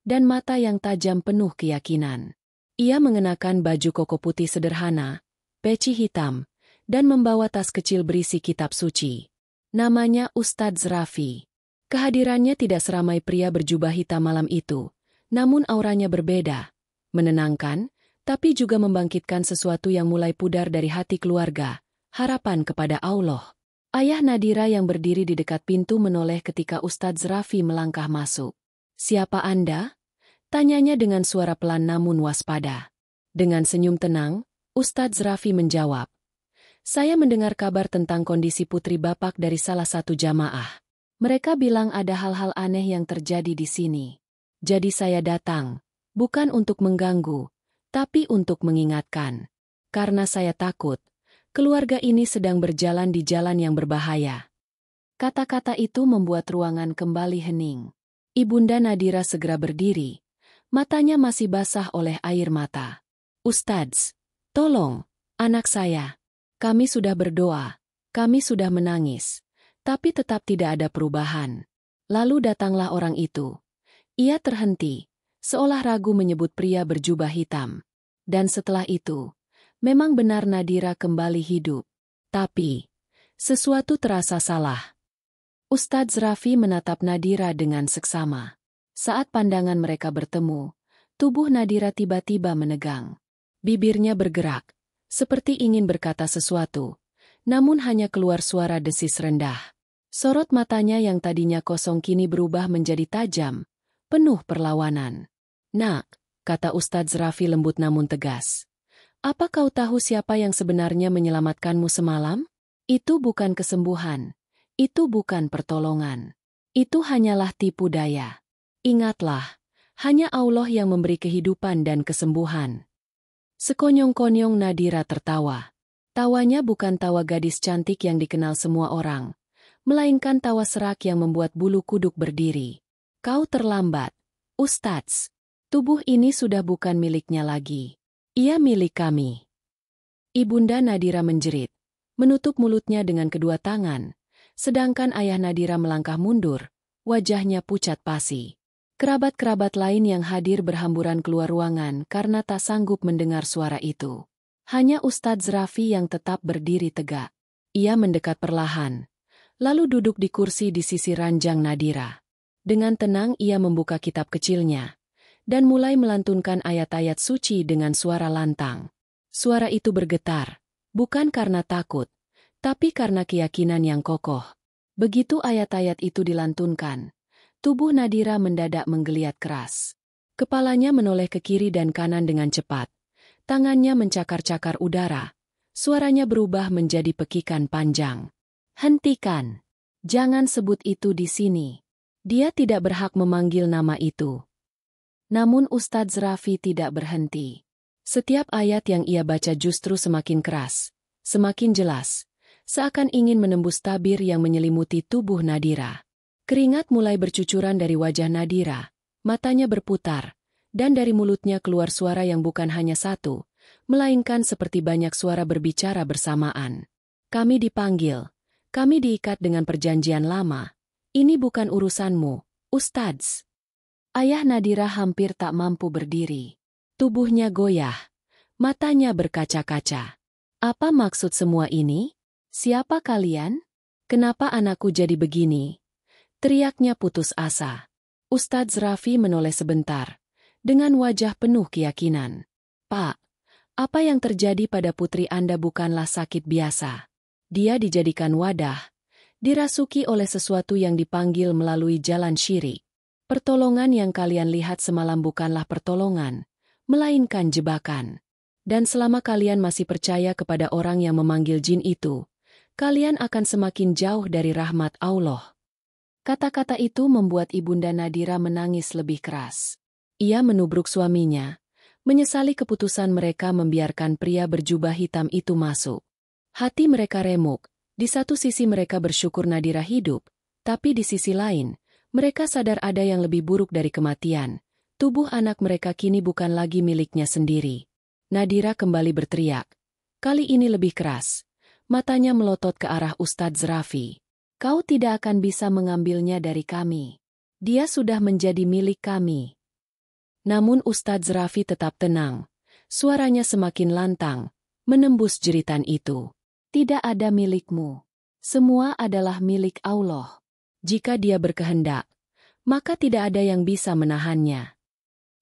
dan mata yang tajam penuh keyakinan. Ia mengenakan baju koko putih sederhana, peci hitam, dan membawa tas kecil berisi kitab suci. Namanya Ustadz Raffi. Kehadirannya tidak seramai pria berjubah hitam malam itu, namun auranya berbeda, menenangkan, tapi juga membangkitkan sesuatu yang mulai pudar dari hati keluarga, harapan kepada Allah. Ayah Nadira yang berdiri di dekat pintu menoleh ketika Ustadz Raffi melangkah masuk. "Siapa Anda?" tanyanya dengan suara pelan namun waspada. Dengan senyum tenang, Ustadz Raffi menjawab, "Saya mendengar kabar tentang kondisi putri Bapak dari salah satu jamaah. Mereka bilang ada hal-hal aneh yang terjadi di sini. Jadi saya datang, bukan untuk mengganggu, tapi untuk mengingatkan. Karena saya takut, keluarga ini sedang berjalan di jalan yang berbahaya." Kata-kata itu membuat ruangan kembali hening. Ibunda Nadira segera berdiri, matanya masih basah oleh air mata. "Ustadz, tolong, anak saya. Kami sudah berdoa, kami sudah menangis, tapi tetap tidak ada perubahan." Lalu datanglah orang itu. Ia terhenti, seolah ragu menyebut pria berjubah hitam. Dan setelah itu, memang benar Nadira kembali hidup. Tapi, sesuatu terasa salah. Ustadz Raffi menatap Nadira dengan seksama. Saat pandangan mereka bertemu, tubuh Nadira tiba-tiba menegang. Bibirnya bergerak, seperti ingin berkata sesuatu, namun hanya keluar suara desis rendah. Sorot matanya yang tadinya kosong kini berubah menjadi tajam, penuh perlawanan. "Nak," kata Ustadz Raffi lembut namun tegas. "Apa kau tahu siapa yang sebenarnya menyelamatkanmu semalam? Itu bukan kesembuhan. Itu bukan pertolongan. Itu hanyalah tipu daya. Ingatlah, hanya Allah yang memberi kehidupan dan kesembuhan." Sekonyong-konyong Nadira tertawa. Tawanya bukan tawa gadis cantik yang dikenal semua orang, melainkan tawa serak yang membuat bulu kuduk berdiri. "Kau terlambat, Ustadz. Tubuh ini sudah bukan miliknya lagi. Ia milik kami." Ibunda Nadira menjerit, menutup mulutnya dengan kedua tangan, sedangkan ayah Nadira melangkah mundur, wajahnya pucat pasi. Kerabat-kerabat lain yang hadir berhamburan keluar ruangan karena tak sanggup mendengar suara itu. Hanya Ustadz Raffi yang tetap berdiri tegak. Ia mendekat perlahan, lalu duduk di kursi di sisi ranjang Nadira. Dengan tenang ia membuka kitab kecilnya dan mulai melantunkan ayat-ayat suci dengan suara lantang. Suara itu bergetar, bukan karena takut, tapi karena keyakinan yang kokoh. Begitu ayat-ayat itu dilantunkan, tubuh Nadira mendadak menggeliat keras. Kepalanya menoleh ke kiri dan kanan dengan cepat. Tangannya mencakar-cakar udara. Suaranya berubah menjadi pekikan panjang. "Hentikan! Jangan sebut itu di sini. Dia tidak berhak memanggil nama itu." Namun Ustadz Raffi tidak berhenti. Setiap ayat yang ia baca justru semakin keras, semakin jelas, seakan ingin menembus tabir yang menyelimuti tubuh Nadira. Keringat mulai bercucuran dari wajah Nadira, matanya berputar, dan dari mulutnya keluar suara yang bukan hanya satu, melainkan seperti banyak suara berbicara bersamaan. "Kami dipanggil, kami diikat dengan perjanjian lama. Ini bukan urusanmu, Ustadz." Ayah Nadira hampir tak mampu berdiri. Tubuhnya goyah, matanya berkaca-kaca. "Apa maksud semua ini? Siapa kalian? Kenapa anakku jadi begini?" teriaknya putus asa. Ustadz Raffi menoleh sebentar, dengan wajah penuh keyakinan. "Pak, apa yang terjadi pada putri Anda bukanlah sakit biasa. Dia dijadikan wadah, dirasuki oleh sesuatu yang dipanggil melalui jalan syirik. Pertolongan yang kalian lihat semalam bukanlah pertolongan, melainkan jebakan. Dan selama kalian masih percaya kepada orang yang memanggil jin itu, kalian akan semakin jauh dari rahmat Allah. Kata-kata itu membuat Ibunda Nadira menangis lebih keras. Ia menubruk suaminya, menyesali keputusan mereka membiarkan pria berjubah hitam itu masuk. Hati mereka remuk, di satu sisi mereka bersyukur Nadira hidup, tapi di sisi lain, mereka sadar ada yang lebih buruk dari kematian. Tubuh anak mereka kini bukan lagi miliknya sendiri. Nadira kembali berteriak. Kali ini lebih keras. Matanya melotot ke arah Ustadz Raffi. Kau tidak akan bisa mengambilnya dari kami. Dia sudah menjadi milik kami. Namun Ustadz Raffi tetap tenang. Suaranya semakin lantang, menembus jeritan itu. Tidak ada milikmu. Semua adalah milik Allah. Jika Dia berkehendak, maka tidak ada yang bisa menahannya.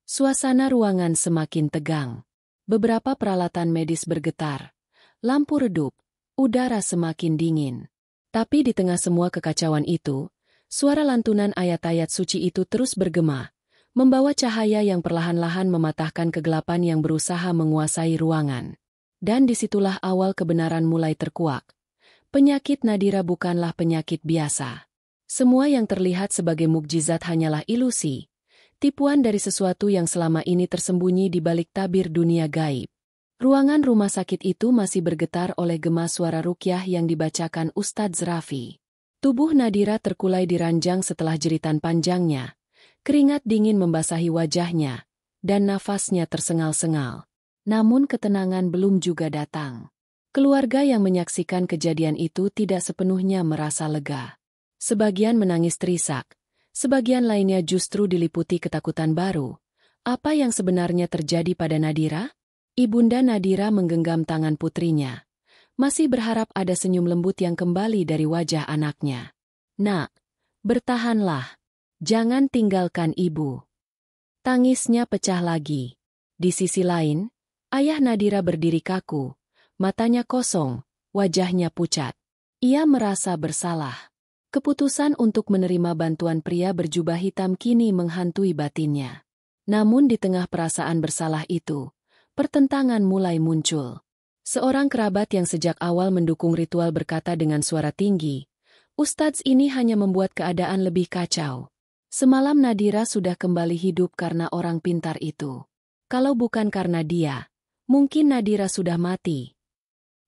Suasana ruangan semakin tegang. Beberapa peralatan medis bergetar. Lampu redup, udara semakin dingin. Tapi di tengah semua kekacauan itu, suara lantunan ayat-ayat suci itu terus bergema, membawa cahaya yang perlahan-lahan mematahkan kegelapan yang berusaha menguasai ruangan. Dan disitulah awal kebenaran mulai terkuak. Penyakit Nadira bukanlah penyakit biasa. Semua yang terlihat sebagai mukjizat hanyalah ilusi. Tipuan dari sesuatu yang selama ini tersembunyi di balik tabir dunia gaib. Ruangan rumah sakit itu masih bergetar oleh gema suara rukyah yang dibacakan Ustadz Raffi. Tubuh Nadira terkulai di ranjang setelah jeritan panjangnya. Keringat dingin membasahi wajahnya, dan nafasnya tersengal-sengal. Namun ketenangan belum juga datang. Keluarga yang menyaksikan kejadian itu tidak sepenuhnya merasa lega. Sebagian menangis terisak. Sebagian lainnya justru diliputi ketakutan baru. Apa yang sebenarnya terjadi pada Nadira? Ibunda Nadira menggenggam tangan putrinya. Masih berharap ada senyum lembut yang kembali dari wajah anaknya. Nak, bertahanlah. Jangan tinggalkan ibu. Tangisnya pecah lagi. Di sisi lain, ayah Nadira berdiri kaku. Matanya kosong, wajahnya pucat. Ia merasa bersalah. Keputusan untuk menerima bantuan pria berjubah hitam kini menghantui batinnya. Namun di tengah perasaan bersalah itu, pertentangan mulai muncul. Seorang kerabat yang sejak awal mendukung ritual berkata dengan suara tinggi, Ustadz ini hanya membuat keadaan lebih kacau. Semalam Nadira sudah kembali hidup karena orang pintar itu. Kalau bukan karena dia, mungkin Nadira sudah mati.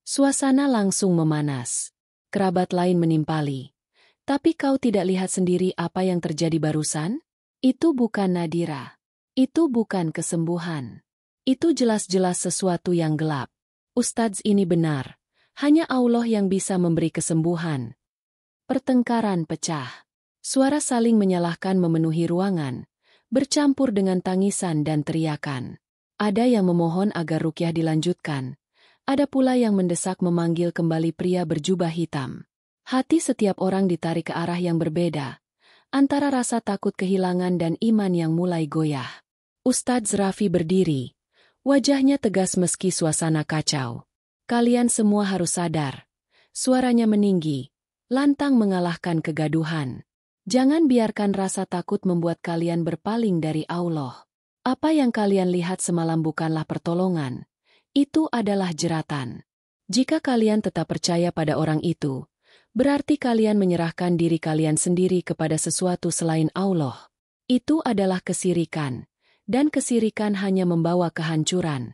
Suasana langsung memanas. Kerabat lain menimpali. Tapi kau tidak lihat sendiri apa yang terjadi barusan? Itu bukan Nadira. Itu bukan kesembuhan. Itu jelas-jelas sesuatu yang gelap. Ustadz ini benar. Hanya Allah yang bisa memberi kesembuhan. Pertengkaran pecah. Suara saling menyalahkan memenuhi ruangan, bercampur dengan tangisan dan teriakan. Ada yang memohon agar rukyah dilanjutkan. Ada pula yang mendesak memanggil kembali pria berjubah hitam. Hati setiap orang ditarik ke arah yang berbeda, antara rasa takut kehilangan dan iman yang mulai goyah. Ustadz Raffi berdiri, wajahnya tegas meski suasana kacau. Kalian semua harus sadar. Suaranya meninggi, lantang mengalahkan kegaduhan. Jangan biarkan rasa takut membuat kalian berpaling dari Allah. Apa yang kalian lihat semalam bukanlah pertolongan. Itu adalah jeratan. Jika kalian tetap percaya pada orang itu, berarti kalian menyerahkan diri kalian sendiri kepada sesuatu selain Allah. Itu adalah kesirikan, dan kesirikan hanya membawa kehancuran.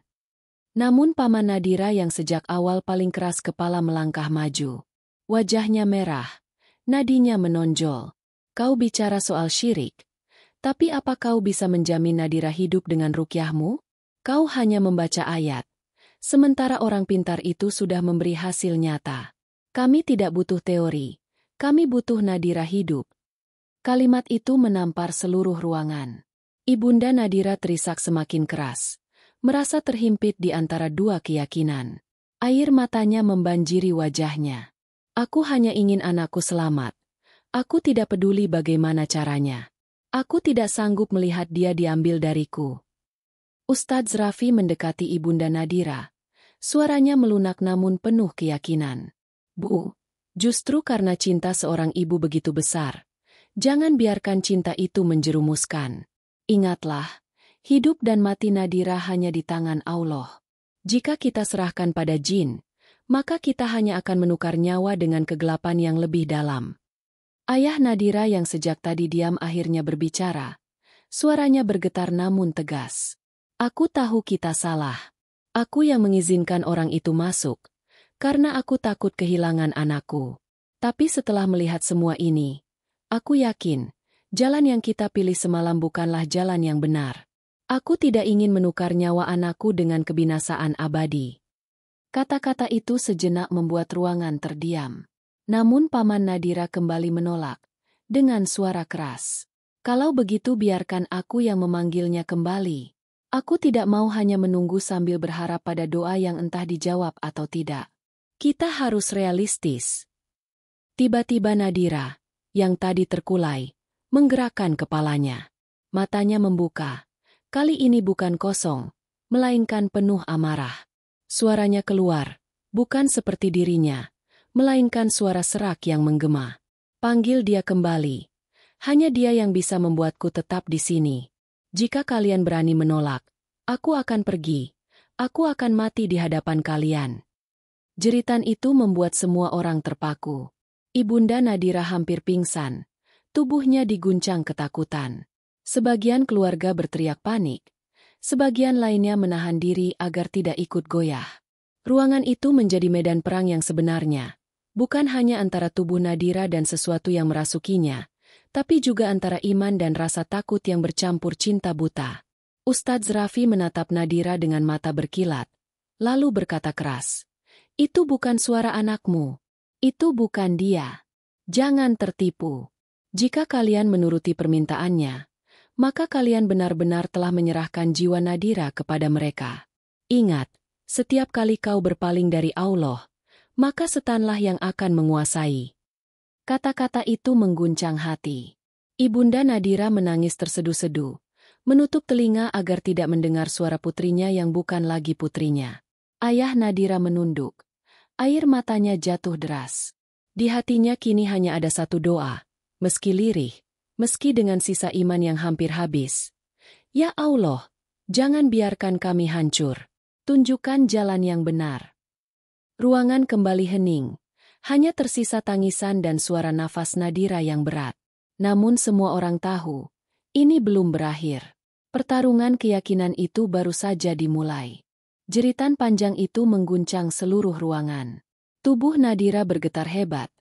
Namun Paman Nadira yang sejak awal paling keras kepala melangkah maju. Wajahnya merah, nadinya menonjol. Kau bicara soal syirik, tapi apa kau bisa menjamin Nadira hidup dengan rukyahmu? Kau hanya membaca ayat, sementara orang pintar itu sudah memberi hasil nyata. Kami tidak butuh teori, kami butuh Nadira hidup. Kalimat itu menampar seluruh ruangan. Ibunda Nadira terisak semakin keras, merasa terhimpit di antara dua keyakinan. Air matanya membanjiri wajahnya. Aku hanya ingin anakku selamat. Aku tidak peduli bagaimana caranya. Aku tidak sanggup melihat dia diambil dariku. Ustadz Raffi mendekati Ibunda Nadira. Suaranya melunak namun penuh keyakinan. Bu, justru karena cinta seorang ibu begitu besar, jangan biarkan cinta itu menjerumuskan. Ingatlah, hidup dan mati Nadira hanya di tangan Allah. Jika kita serahkan pada jin, maka kita hanya akan menukar nyawa dengan kegelapan yang lebih dalam. Ayah Nadira yang sejak tadi diam akhirnya berbicara. Suaranya bergetar namun tegas. Aku tahu kita salah. Aku yang mengizinkan orang itu masuk, karena aku takut kehilangan anakku. Tapi setelah melihat semua ini, aku yakin, jalan yang kita pilih semalam bukanlah jalan yang benar. Aku tidak ingin menukar nyawa anakku dengan kebinasaan abadi. Kata-kata itu sejenak membuat ruangan terdiam. Namun Paman Nadira kembali menolak, dengan suara keras. Kalau begitu biarkan aku yang memanggilnya kembali. Aku tidak mau hanya menunggu sambil berharap pada doa yang entah dijawab atau tidak. Kita harus realistis. Tiba-tiba Nadira, yang tadi terkulai, menggerakkan kepalanya. Matanya membuka. Kali ini bukan kosong, melainkan penuh amarah. Suaranya keluar, bukan seperti dirinya, melainkan suara serak yang menggema. Panggil dia kembali. Hanya dia yang bisa membuatku tetap di sini. Jika kalian berani menolak, aku akan pergi. Aku akan mati di hadapan kalian. Jeritan itu membuat semua orang terpaku. Ibunda Nadira hampir pingsan. Tubuhnya diguncang ketakutan. Sebagian keluarga berteriak panik. Sebagian lainnya menahan diri agar tidak ikut goyah. Ruangan itu menjadi medan perang yang sebenarnya. Bukan hanya antara tubuh Nadira dan sesuatu yang merasukinya, tapi juga antara iman dan rasa takut yang bercampur cinta buta. Ustadz Raffi menatap Nadira dengan mata berkilat, lalu berkata keras, "Itu bukan suara anakmu. Itu bukan dia. Jangan tertipu. Jika kalian menuruti permintaannya, maka kalian benar-benar telah menyerahkan jiwa Nadira kepada mereka. Ingat, setiap kali kau berpaling dari Allah, maka setanlah yang akan menguasai." Kata-kata itu mengguncang hati. Ibunda Nadira menangis terseduh-seduh, menutup telinga agar tidak mendengar suara putrinya yang bukan lagi putrinya. Ayah Nadira menunduk. Air matanya jatuh deras. Di hatinya kini hanya ada satu doa, meski lirih, meski dengan sisa iman yang hampir habis. Ya Allah, jangan biarkan kami hancur. Tunjukkan jalan yang benar. Ruangan kembali hening. Hanya tersisa tangisan dan suara nafas Nadira yang berat. Namun semua orang tahu, ini belum berakhir. Pertarungan keyakinan itu baru saja dimulai. Jeritan panjang itu mengguncang seluruh ruangan. Tubuh Nadira bergetar hebat.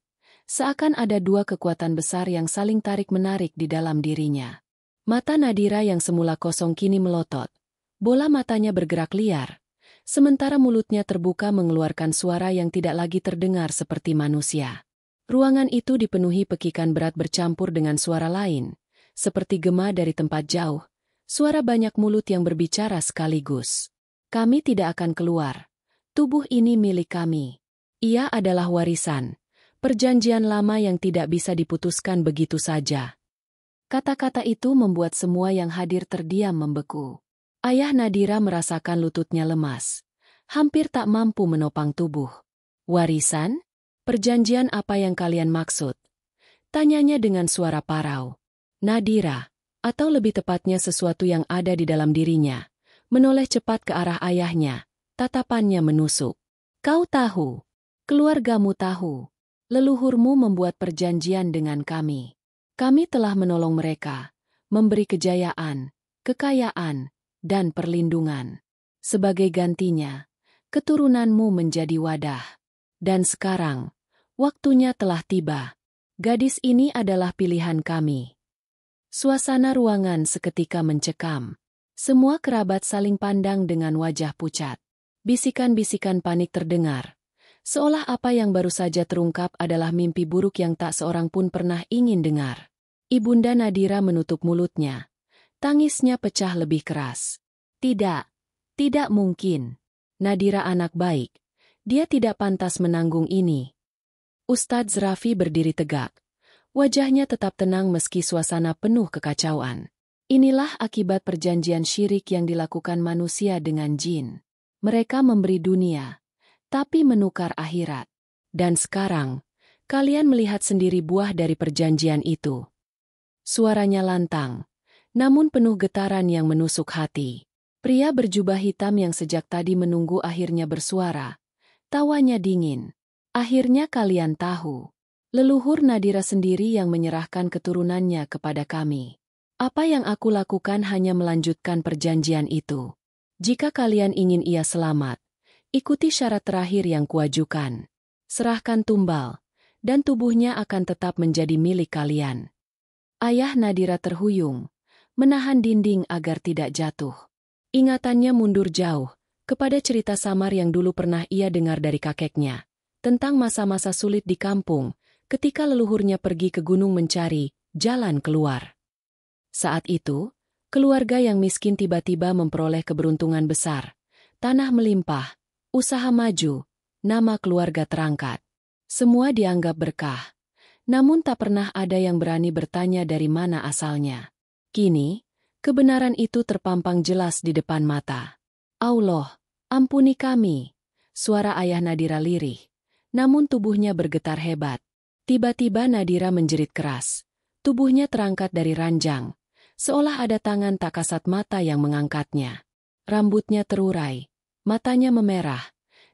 Seakan ada dua kekuatan besar yang saling tarik-menarik di dalam dirinya. Mata Nadira yang semula kosong kini melotot. Bola matanya bergerak liar. Sementara mulutnya terbuka mengeluarkan suara yang tidak lagi terdengar seperti manusia. Ruangan itu dipenuhi pekikan berat bercampur dengan suara lain, seperti gema dari tempat jauh, suara banyak mulut yang berbicara sekaligus. Kami tidak akan keluar. Tubuh ini milik kami. Ia adalah warisan, perjanjian lama yang tidak bisa diputuskan begitu saja. Kata-kata itu membuat semua yang hadir terdiam membeku. Ayah Nadira merasakan lututnya lemas. Hampir tak mampu menopang tubuh. Warisan? Perjanjian apa yang kalian maksud? Tanyanya dengan suara parau. Nadira, atau lebih tepatnya sesuatu yang ada di dalam dirinya, menoleh cepat ke arah ayahnya, tatapannya menusuk. Kau tahu, keluargamu tahu, leluhurmu membuat perjanjian dengan kami. Kami telah menolong mereka, memberi kejayaan, kekayaan, dan perlindungan. Sebagai gantinya, keturunanmu menjadi wadah. Dan sekarang, waktunya telah tiba. Gadis ini adalah pilihan kami. Suasana ruangan seketika mencekam. Semua kerabat saling pandang dengan wajah pucat. Bisikan-bisikan panik terdengar. Seolah apa yang baru saja terungkap adalah mimpi buruk yang tak seorang pun pernah ingin dengar. Ibunda Nadira menutup mulutnya. Tangisnya pecah lebih keras. Tidak, tidak mungkin. Nadira anak baik. Dia tidak pantas menanggung ini. Ustadz Raffi berdiri tegak. Wajahnya tetap tenang meski suasana penuh kekacauan. Inilah akibat perjanjian syirik yang dilakukan manusia dengan jin. Mereka memberi dunia, tapi menukar akhirat. Dan sekarang, kalian melihat sendiri buah dari perjanjian itu. Suaranya lantang, namun penuh getaran yang menusuk hati. Pria berjubah hitam yang sejak tadi menunggu akhirnya bersuara. Tawanya dingin. Akhirnya kalian tahu. Leluhur Nadira sendiri yang menyerahkan keturunannya kepada kami. Apa yang aku lakukan hanya melanjutkan perjanjian itu. Jika kalian ingin ia selamat, ikuti syarat terakhir yang kuajukan. Serahkan tumbal, dan tubuhnya akan tetap menjadi milik kalian. Ayah Nadira terhuyung, menahan dinding agar tidak jatuh. Ingatannya mundur jauh, kepada cerita samar yang dulu pernah ia dengar dari kakeknya, tentang masa-masa sulit di kampung, ketika leluhurnya pergi ke gunung mencari jalan keluar. Saat itu, keluarga yang miskin tiba-tiba memperoleh keberuntungan besar. Tanah melimpah, usaha maju, nama keluarga terangkat. Semua dianggap berkah. Namun tak pernah ada yang berani bertanya dari mana asalnya. Kini, kebenaran itu terpampang jelas di depan mata. Allah, ampuni kami. Suara ayah Nadira lirih. Namun tubuhnya bergetar hebat. Tiba-tiba Nadira menjerit keras. Tubuhnya terangkat dari ranjang. Seolah ada tangan tak kasat mata yang mengangkatnya. Rambutnya terurai. Matanya memerah.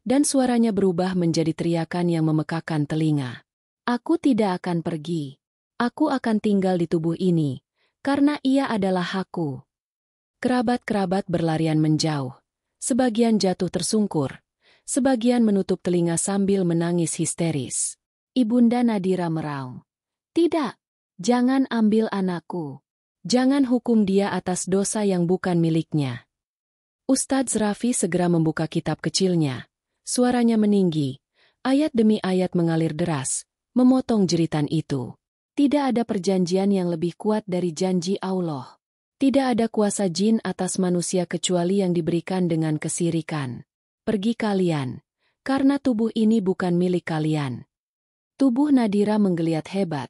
Dan suaranya berubah menjadi teriakan yang memekakan telinga. Aku tidak akan pergi. Aku akan tinggal di tubuh ini. Karena ia adalah aku. Kerabat-kerabat berlarian menjauh. Sebagian jatuh tersungkur. Sebagian menutup telinga sambil menangis histeris. Ibunda Nadira meraung. Tidak, jangan ambil anakku. Jangan hukum dia atas dosa yang bukan miliknya. Ustadz Raffi segera membuka kitab kecilnya. Suaranya meninggi. Ayat demi ayat mengalir deras, memotong jeritan itu. Tidak ada perjanjian yang lebih kuat dari janji Allah. Tidak ada kuasa jin atas manusia kecuali yang diberikan dengan kesirikan. Pergi kalian, karena tubuh ini bukan milik kalian. Tubuh Nadira menggeliat hebat,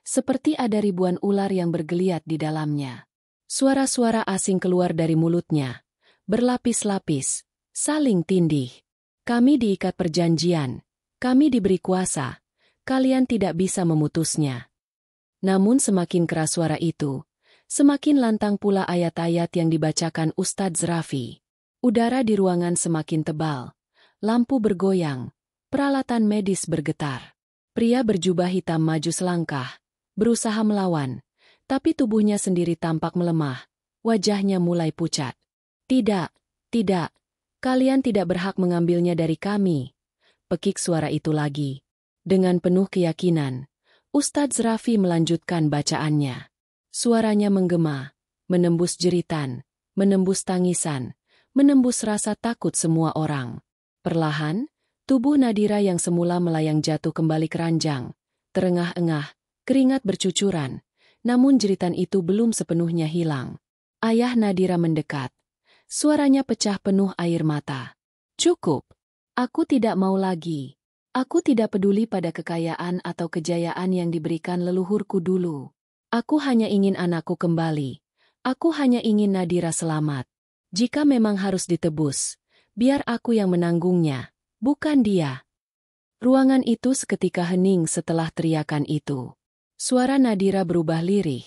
seperti ada ribuan ular yang bergeliat di dalamnya. Suara-suara asing keluar dari mulutnya, berlapis-lapis, saling tindih. Kami diikat perjanjian, kami diberi kuasa, kalian tidak bisa memutusnya. Namun semakin keras suara itu, semakin lantang pula ayat-ayat yang dibacakan Ustadz Raffi. Udara di ruangan semakin tebal, lampu bergoyang, peralatan medis bergetar. Pria berjubah hitam maju selangkah, berusaha melawan, tapi tubuhnya sendiri tampak melemah, wajahnya mulai pucat. Tidak, tidak, kalian tidak berhak mengambilnya dari kami. Pekik suara itu lagi. Dengan penuh keyakinan, Ustadz Raffi melanjutkan bacaannya. Suaranya menggema, menembus jeritan, menembus tangisan, menembus rasa takut semua orang. Perlahan, tubuh Nadira yang semula melayang jatuh kembali keranjang, terengah-engah, keringat bercucuran, namun jeritan itu belum sepenuhnya hilang. Ayah Nadira mendekat. Suaranya pecah penuh air mata. Cukup. Aku tidak mau lagi. Aku tidak peduli pada kekayaan atau kejayaan yang diberikan leluhurku dulu. Aku hanya ingin anakku kembali. Aku hanya ingin Nadira selamat. Jika memang harus ditebus, biar aku yang menanggungnya, bukan dia. Ruangan itu seketika hening setelah teriakan itu. Suara Nadira berubah lirih,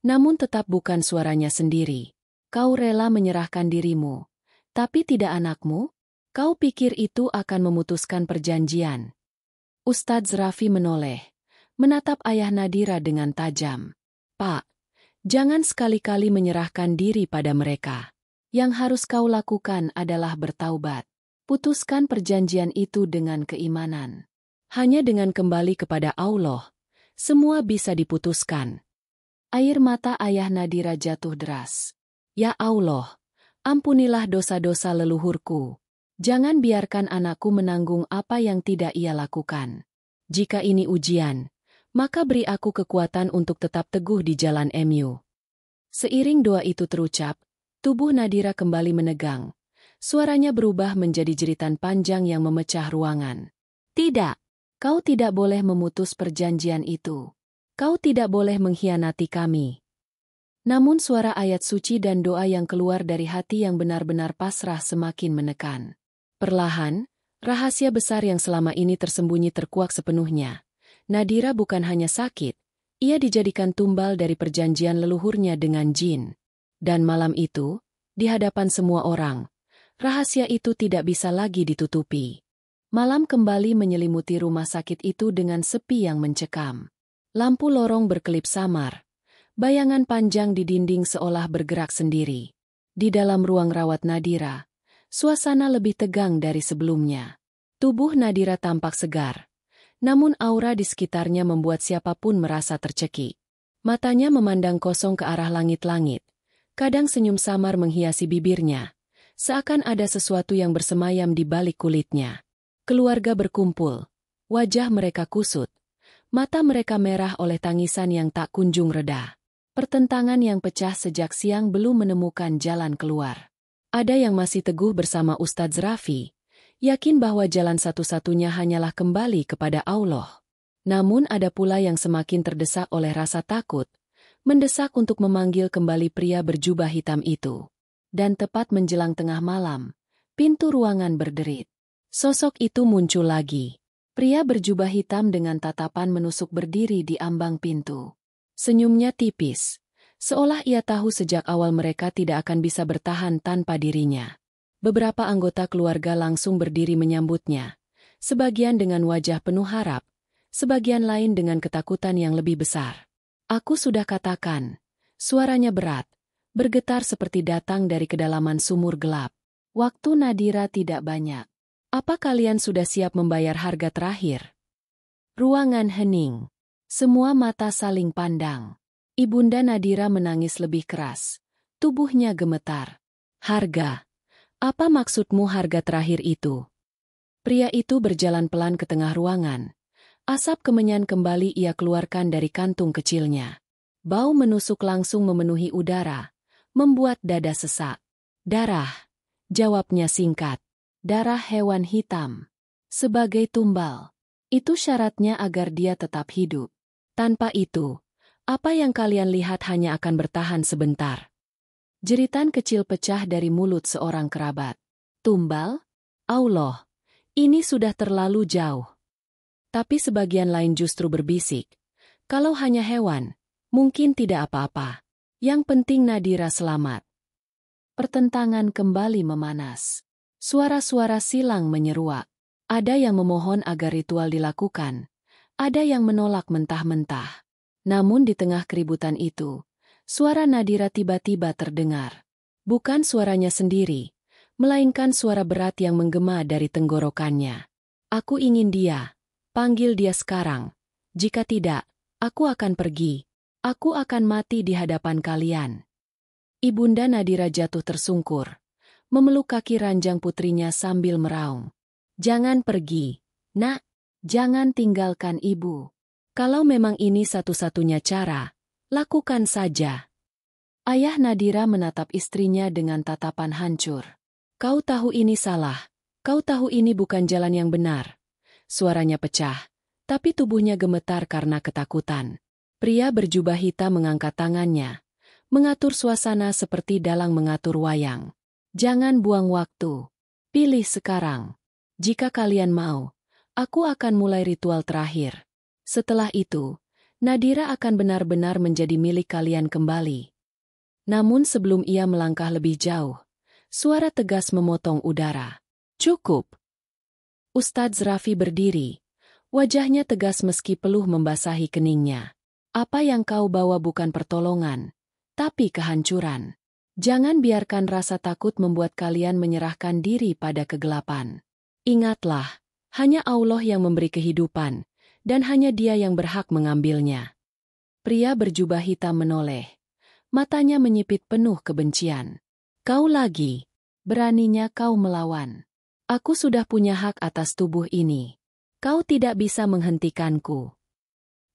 namun tetap bukan suaranya sendiri. Kau rela menyerahkan dirimu, tapi tidak anakmu? Kau pikir itu akan memutuskan perjanjian? Ustadz Raffi menoleh, menatap ayah Nadira dengan tajam. Pak, jangan sekali-kali menyerahkan diri pada mereka. Yang harus kau lakukan adalah bertaubat. Putuskan perjanjian itu dengan keimanan. Hanya dengan kembali kepada Allah, semua bisa diputuskan. Air mata ayah Nadira jatuh deras. Ya Allah, ampunilah dosa-dosa leluhurku. Jangan biarkan anakku menanggung apa yang tidak ia lakukan. Jika ini ujian, maka beri aku kekuatan untuk tetap teguh di jalan MU. Seiring doa itu terucap, tubuh Nadira kembali menegang. Suaranya berubah menjadi jeritan panjang yang memecah ruangan. Tidak, kau tidak boleh memutus perjanjian itu. Kau tidak boleh mengkhianati kami. Namun suara ayat suci dan doa yang keluar dari hati yang benar-benar pasrah semakin menekan. Perlahan, rahasia besar yang selama ini tersembunyi terkuak sepenuhnya. Nadira bukan hanya sakit, ia dijadikan tumbal dari perjanjian leluhurnya dengan jin. Dan malam itu, di hadapan semua orang, rahasia itu tidak bisa lagi ditutupi. Malam kembali menyelimuti rumah sakit itu dengan sepi yang mencekam. Lampu lorong berkelip samar. Bayangan panjang di dinding seolah bergerak sendiri. Di dalam ruang rawat Nadira, suasana lebih tegang dari sebelumnya. Tubuh Nadira tampak segar. Namun aura di sekitarnya membuat siapapun merasa tercekik. Matanya memandang kosong ke arah langit-langit. Kadang senyum samar menghiasi bibirnya. Seakan ada sesuatu yang bersemayam di balik kulitnya. Keluarga berkumpul. Wajah mereka kusut. Mata mereka merah oleh tangisan yang tak kunjung reda. Pertentangan yang pecah sejak siang belum menemukan jalan keluar. Ada yang masih teguh bersama Ustadz Raffi, yakin bahwa jalan satu-satunya hanyalah kembali kepada Allah. Namun ada pula yang semakin terdesak oleh rasa takut, mendesak untuk memanggil kembali pria berjubah hitam itu. Dan tepat menjelang tengah malam, pintu ruangan berderit. Sosok itu muncul lagi. Pria berjubah hitam dengan tatapan menusuk berdiri di ambang pintu. Senyumnya tipis, seolah ia tahu sejak awal mereka tidak akan bisa bertahan tanpa dirinya. Beberapa anggota keluarga langsung berdiri menyambutnya, sebagian dengan wajah penuh harap, sebagian lain dengan ketakutan yang lebih besar. Aku sudah katakan, suaranya berat, bergetar seperti datang dari kedalaman sumur gelap. Waktu Nadira tidak banyak. Apa kalian sudah siap membayar harga terakhir? Ruangan hening. Semua mata saling pandang. Ibunda Nadira menangis lebih keras. Tubuhnya gemetar. Harga. Apa maksudmu harga terakhir itu? Pria itu berjalan pelan ke tengah ruangan. Asap kemenyan kembali ia keluarkan dari kantung kecilnya. Bau menusuk langsung memenuhi udara, membuat dada sesak. Darah. Jawabnya singkat. Darah hewan hitam. Sebagai tumbal. Itu syaratnya agar dia tetap hidup. Tanpa itu, apa yang kalian lihat hanya akan bertahan sebentar. Jeritan kecil pecah dari mulut seorang kerabat. Tumbal? Allah, ini sudah terlalu jauh. Tapi sebagian lain justru berbisik. Kalau hanya hewan, mungkin tidak apa-apa. Yang penting Nadira selamat. Pertentangan kembali memanas. Suara-suara silang menyeruak. Ada yang memohon agar ritual dilakukan. Ada yang menolak mentah-mentah. Namun di tengah keributan itu, suara Nadira tiba-tiba terdengar. Bukan suaranya sendiri, melainkan suara berat yang menggema dari tenggorokannya. Aku ingin dia. Panggil dia sekarang. Jika tidak, aku akan pergi. Aku akan mati di hadapan kalian. Ibunda Nadira jatuh tersungkur, memeluk kaki ranjang putrinya sambil meraung. Jangan pergi, nak. Jangan tinggalkan ibu. Kalau memang ini satu-satunya cara, lakukan saja. Ayah Nadira menatap istrinya dengan tatapan hancur. Kau tahu ini salah. Kau tahu ini bukan jalan yang benar. Suaranya pecah, tapi tubuhnya gemetar karena ketakutan. Pria berjubah hitam mengangkat tangannya, mengatur suasana seperti dalang mengatur wayang. Jangan buang waktu. Pilih sekarang. Jika kalian mau, aku akan mulai ritual terakhir. Setelah itu, Nadira akan benar-benar menjadi milik kalian kembali. Namun sebelum ia melangkah lebih jauh, suara tegas memotong udara. Cukup. Ustadz Raffi berdiri. Wajahnya tegas meski peluh membasahi keningnya. Apa yang kau bawa bukan pertolongan, tapi kehancuran. Jangan biarkan rasa takut membuat kalian menyerahkan diri pada kegelapan. Ingatlah, hanya Allah yang memberi kehidupan, dan hanya Dia yang berhak mengambilnya. Pria berjubah hitam menoleh. Matanya menyipit penuh kebencian. Kau lagi. Beraninya kau melawan. Aku sudah punya hak atas tubuh ini. Kau tidak bisa menghentikanku.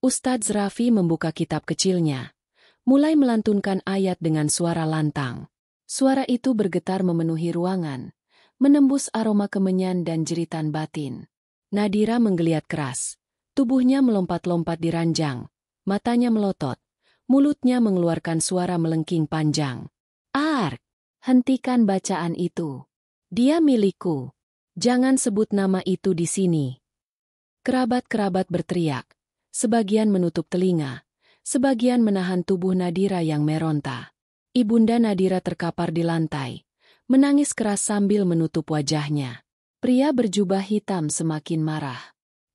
Ustadz Raffi membuka kitab kecilnya, mulai melantunkan ayat dengan suara lantang. Suara itu bergetar memenuhi ruangan, menembus aroma kemenyan dan jeritan batin. Nadira menggeliat keras. Tubuhnya melompat-lompat di ranjang, matanya melotot, mulutnya mengeluarkan suara melengking panjang. Ark! Hentikan bacaan itu. Dia milikku. Jangan sebut nama itu di sini. Kerabat-kerabat berteriak. Sebagian menutup telinga, sebagian menahan tubuh Nadira yang meronta. Ibunda Nadira terkapar di lantai, menangis keras sambil menutup wajahnya. Pria berjubah hitam semakin marah.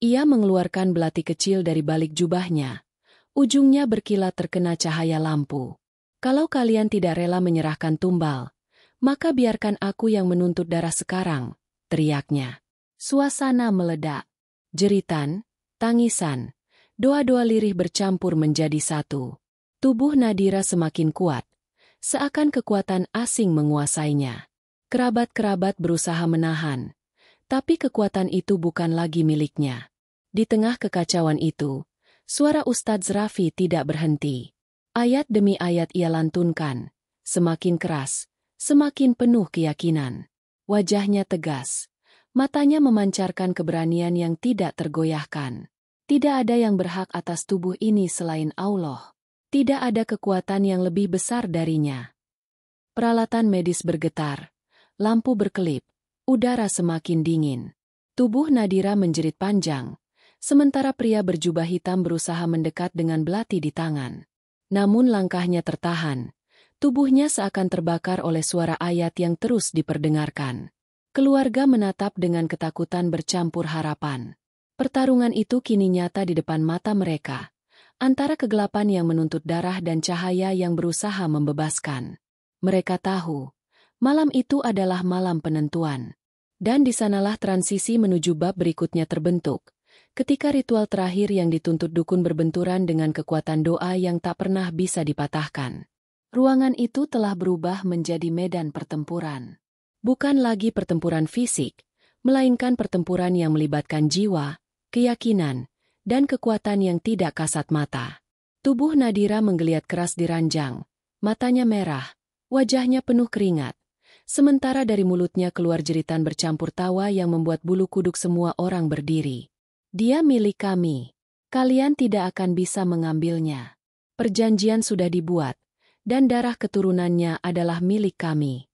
Ia mengeluarkan belati kecil dari balik jubahnya. Ujungnya berkilat terkena cahaya lampu. Kalau kalian tidak rela menyerahkan tumbal, maka biarkan aku yang menuntut darah sekarang, teriaknya. Suasana meledak. Jeritan, tangisan, doa-doa lirih bercampur menjadi satu. Tubuh Nadira semakin kuat, seakan kekuatan asing menguasainya. Kerabat-kerabat berusaha menahan, tapi kekuatan itu bukan lagi miliknya. Di tengah kekacauan itu, suara Ustadz Raffi tidak berhenti. Ayat demi ayat ia lantunkan, semakin keras, semakin penuh keyakinan. Wajahnya tegas, matanya memancarkan keberanian yang tidak tergoyahkan. Tidak ada yang berhak atas tubuh ini selain Allah. Tidak ada kekuatan yang lebih besar darinya. Peralatan medis bergetar, lampu berkelip, udara semakin dingin. Tubuh Nadira menjerit panjang, sementara pria berjubah hitam berusaha mendekat dengan belati di tangan. Namun langkahnya tertahan. Tubuhnya seakan terbakar oleh suara ayat yang terus diperdengarkan. Keluarga menatap dengan ketakutan bercampur harapan. Pertarungan itu kini nyata di depan mata mereka, antara kegelapan yang menuntut darah dan cahaya yang berusaha membebaskan. Mereka tahu, malam itu adalah malam penentuan. Dan di sanalah transisi menuju bab berikutnya terbentuk, ketika ritual terakhir yang dituntut dukun berbenturan dengan kekuatan doa yang tak pernah bisa dipatahkan. Ruangan itu telah berubah menjadi medan pertempuran. Bukan lagi pertempuran fisik, melainkan pertempuran yang melibatkan jiwa, keyakinan, dan kekuatan yang tidak kasat mata. Tubuh Nadira menggeliat keras di ranjang, matanya merah, wajahnya penuh keringat, sementara dari mulutnya keluar jeritan bercampur tawa yang membuat bulu kuduk semua orang berdiri. Dia milik kami. Kalian tidak akan bisa mengambilnya. Perjanjian sudah dibuat, dan darah keturunannya adalah milik kami.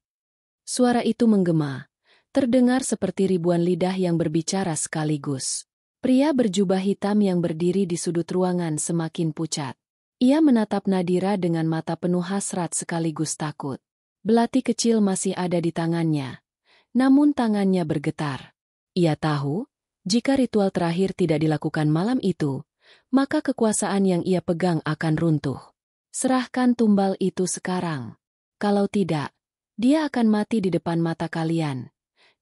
Suara itu menggema, terdengar seperti ribuan lidah yang berbicara sekaligus. Pria berjubah hitam yang berdiri di sudut ruangan semakin pucat. Ia menatap Nadira dengan mata penuh hasrat sekaligus takut. Belati kecil masih ada di tangannya, namun tangannya bergetar. Ia tahu, jika ritual terakhir tidak dilakukan malam itu, maka kekuasaan yang ia pegang akan runtuh. Serahkan tumbal itu sekarang. Kalau tidak, dia akan mati di depan mata kalian,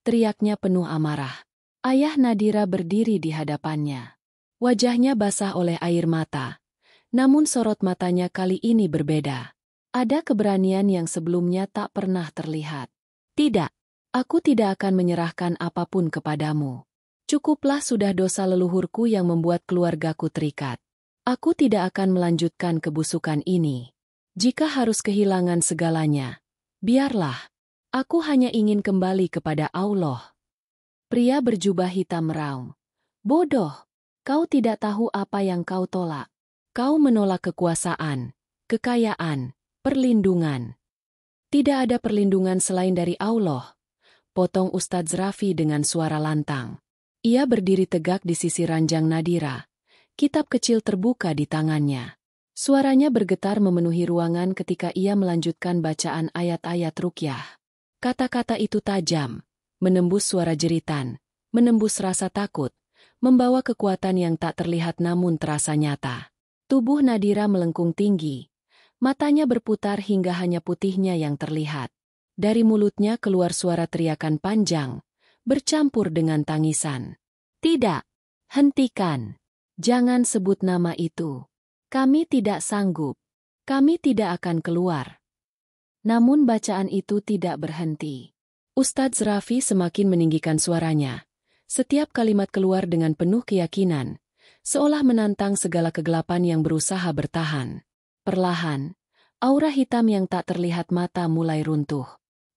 teriaknya penuh amarah. Ayah Nadira berdiri di hadapannya. Wajahnya basah oleh air mata, namun sorot matanya kali ini berbeda. Ada keberanian yang sebelumnya tak pernah terlihat. Tidak, aku tidak akan menyerahkan apapun kepadamu. Cukuplah sudah dosa leluhurku yang membuat keluargaku terikat. Aku tidak akan melanjutkan kebusukan ini. Jika harus kehilangan segalanya, biarlah. Aku hanya ingin kembali kepada Allah. Pria berjubah hitam meraung. Bodoh, kau tidak tahu apa yang kau tolak. Kau menolak kekuasaan, kekayaan, perlindungan. Tidak ada perlindungan selain dari Allah, potong Ustadz Raffi dengan suara lantang. Ia berdiri tegak di sisi ranjang Nadira. Kitab kecil terbuka di tangannya. Suaranya bergetar memenuhi ruangan ketika ia melanjutkan bacaan ayat-ayat ruqyah. Kata-kata itu tajam, menembus suara jeritan, menembus rasa takut, membawa kekuatan yang tak terlihat namun terasa nyata. Tubuh Nadira melengkung tinggi, matanya berputar hingga hanya putihnya yang terlihat. Dari mulutnya keluar suara teriakan panjang, bercampur dengan tangisan. Tidak, hentikan. Jangan sebut nama itu. Kami tidak sanggup. Kami tidak akan keluar. Namun bacaan itu tidak berhenti. Ustadz Raffi semakin meninggikan suaranya. Setiap kalimat keluar dengan penuh keyakinan, seolah menantang segala kegelapan yang berusaha bertahan. Perlahan, aura hitam yang tak terlihat mata mulai runtuh.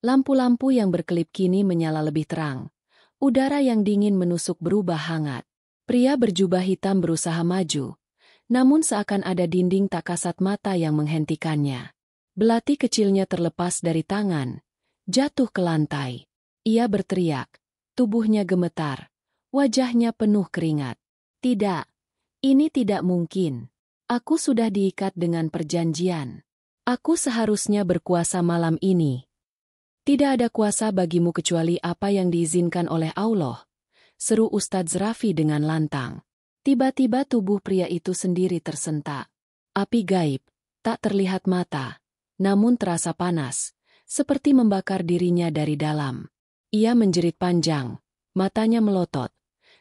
Lampu-lampu yang berkelip kini menyala lebih terang. Udara yang dingin menusuk berubah hangat. Pria berjubah hitam berusaha maju, namun seakan ada dinding tak kasat mata yang menghentikannya. Belati kecilnya terlepas dari tangan, jatuh ke lantai. Ia berteriak, tubuhnya gemetar, wajahnya penuh keringat. Tidak, ini tidak mungkin. Aku sudah diikat dengan perjanjian. Aku seharusnya berkuasa malam ini. Tidak ada kuasa bagimu kecuali apa yang diizinkan oleh Allah, seru Ustadz Raffi dengan lantang. Tiba-tiba tubuh pria itu sendiri tersentak. Api gaib, tak terlihat mata, namun terasa panas, seperti membakar dirinya dari dalam. Ia menjerit panjang, matanya melotot,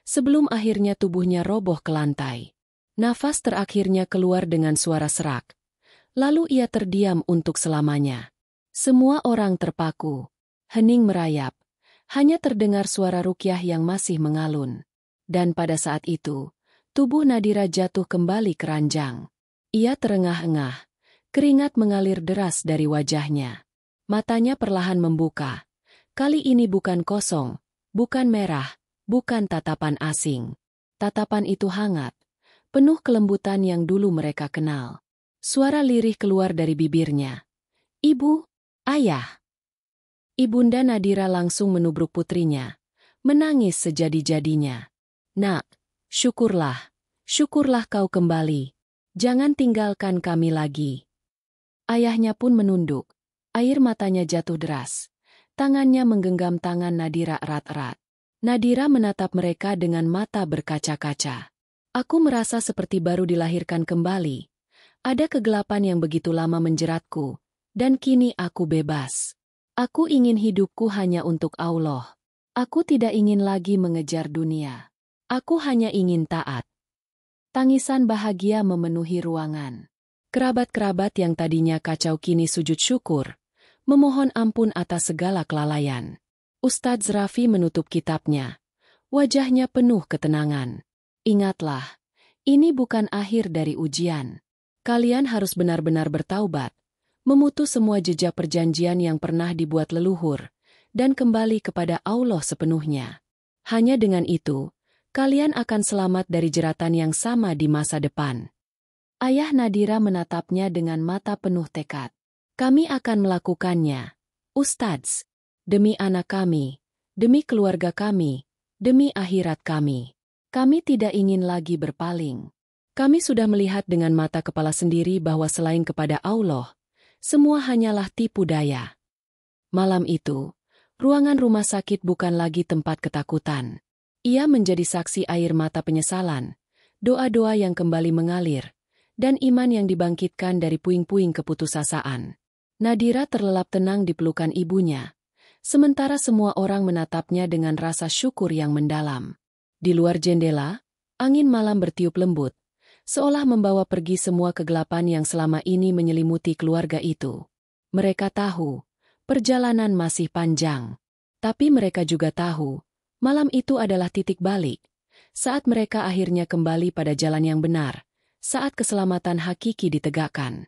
sebelum akhirnya tubuhnya roboh ke lantai. Nafas terakhirnya keluar dengan suara serak. Lalu ia terdiam untuk selamanya. Semua orang terpaku. Hening merayap. Hanya terdengar suara Rukyah yang masih mengalun. Dan pada saat itu, tubuh Nadira jatuh kembali ke ranjang. Ia terengah-engah. Keringat mengalir deras dari wajahnya. Matanya perlahan membuka. Kali ini bukan kosong, bukan merah, bukan tatapan asing. Tatapan itu hangat, penuh kelembutan yang dulu mereka kenal. Suara lirih keluar dari bibirnya. Ibu, ayah. Ibunda Nadira langsung menubruk putrinya, menangis sejadi-jadinya. Nak, syukurlah, syukurlah kau kembali. Jangan tinggalkan kami lagi. Ayahnya pun menunduk, air matanya jatuh deras. Tangannya menggenggam tangan Nadira erat-erat. Nadira menatap mereka dengan mata berkaca-kaca. Aku merasa seperti baru dilahirkan kembali. Ada kegelapan yang begitu lama menjeratku, dan kini aku bebas. Aku ingin hidupku hanya untuk Allah. Aku tidak ingin lagi mengejar dunia. Aku hanya ingin taat. Tangisan bahagia memenuhi ruangan. Kerabat-kerabat yang tadinya kacau kini sujud syukur, memohon ampun atas segala kelalaian. Ustadz Raffi menutup kitabnya. Wajahnya penuh ketenangan. Ingatlah, ini bukan akhir dari ujian. Kalian harus benar-benar bertaubat, memutus semua jejak perjanjian yang pernah dibuat leluhur, dan kembali kepada Allah sepenuhnya. Hanya dengan itu, kalian akan selamat dari jeratan yang sama di masa depan. Ayah Nadira menatapnya dengan mata penuh tekad. Kami akan melakukannya, Ustadz, demi anak kami, demi keluarga kami, demi akhirat kami. Kami tidak ingin lagi berpaling. Kami sudah melihat dengan mata kepala sendiri bahwa selain kepada Allah, semua hanyalah tipu daya. Malam itu, ruangan rumah sakit bukan lagi tempat ketakutan. Ia menjadi saksi air mata penyesalan, doa-doa yang kembali mengalir, dan iman yang dibangkitkan dari puing-puing keputusasaan. Nadira terlelap tenang di pelukan ibunya, sementara semua orang menatapnya dengan rasa syukur yang mendalam. Di luar jendela, angin malam bertiup lembut, seolah membawa pergi semua kegelapan yang selama ini menyelimuti keluarga itu. Mereka tahu, perjalanan masih panjang. Tapi mereka juga tahu, malam itu adalah titik balik, saat mereka akhirnya kembali pada jalan yang benar, saat keselamatan hakiki ditegakkan.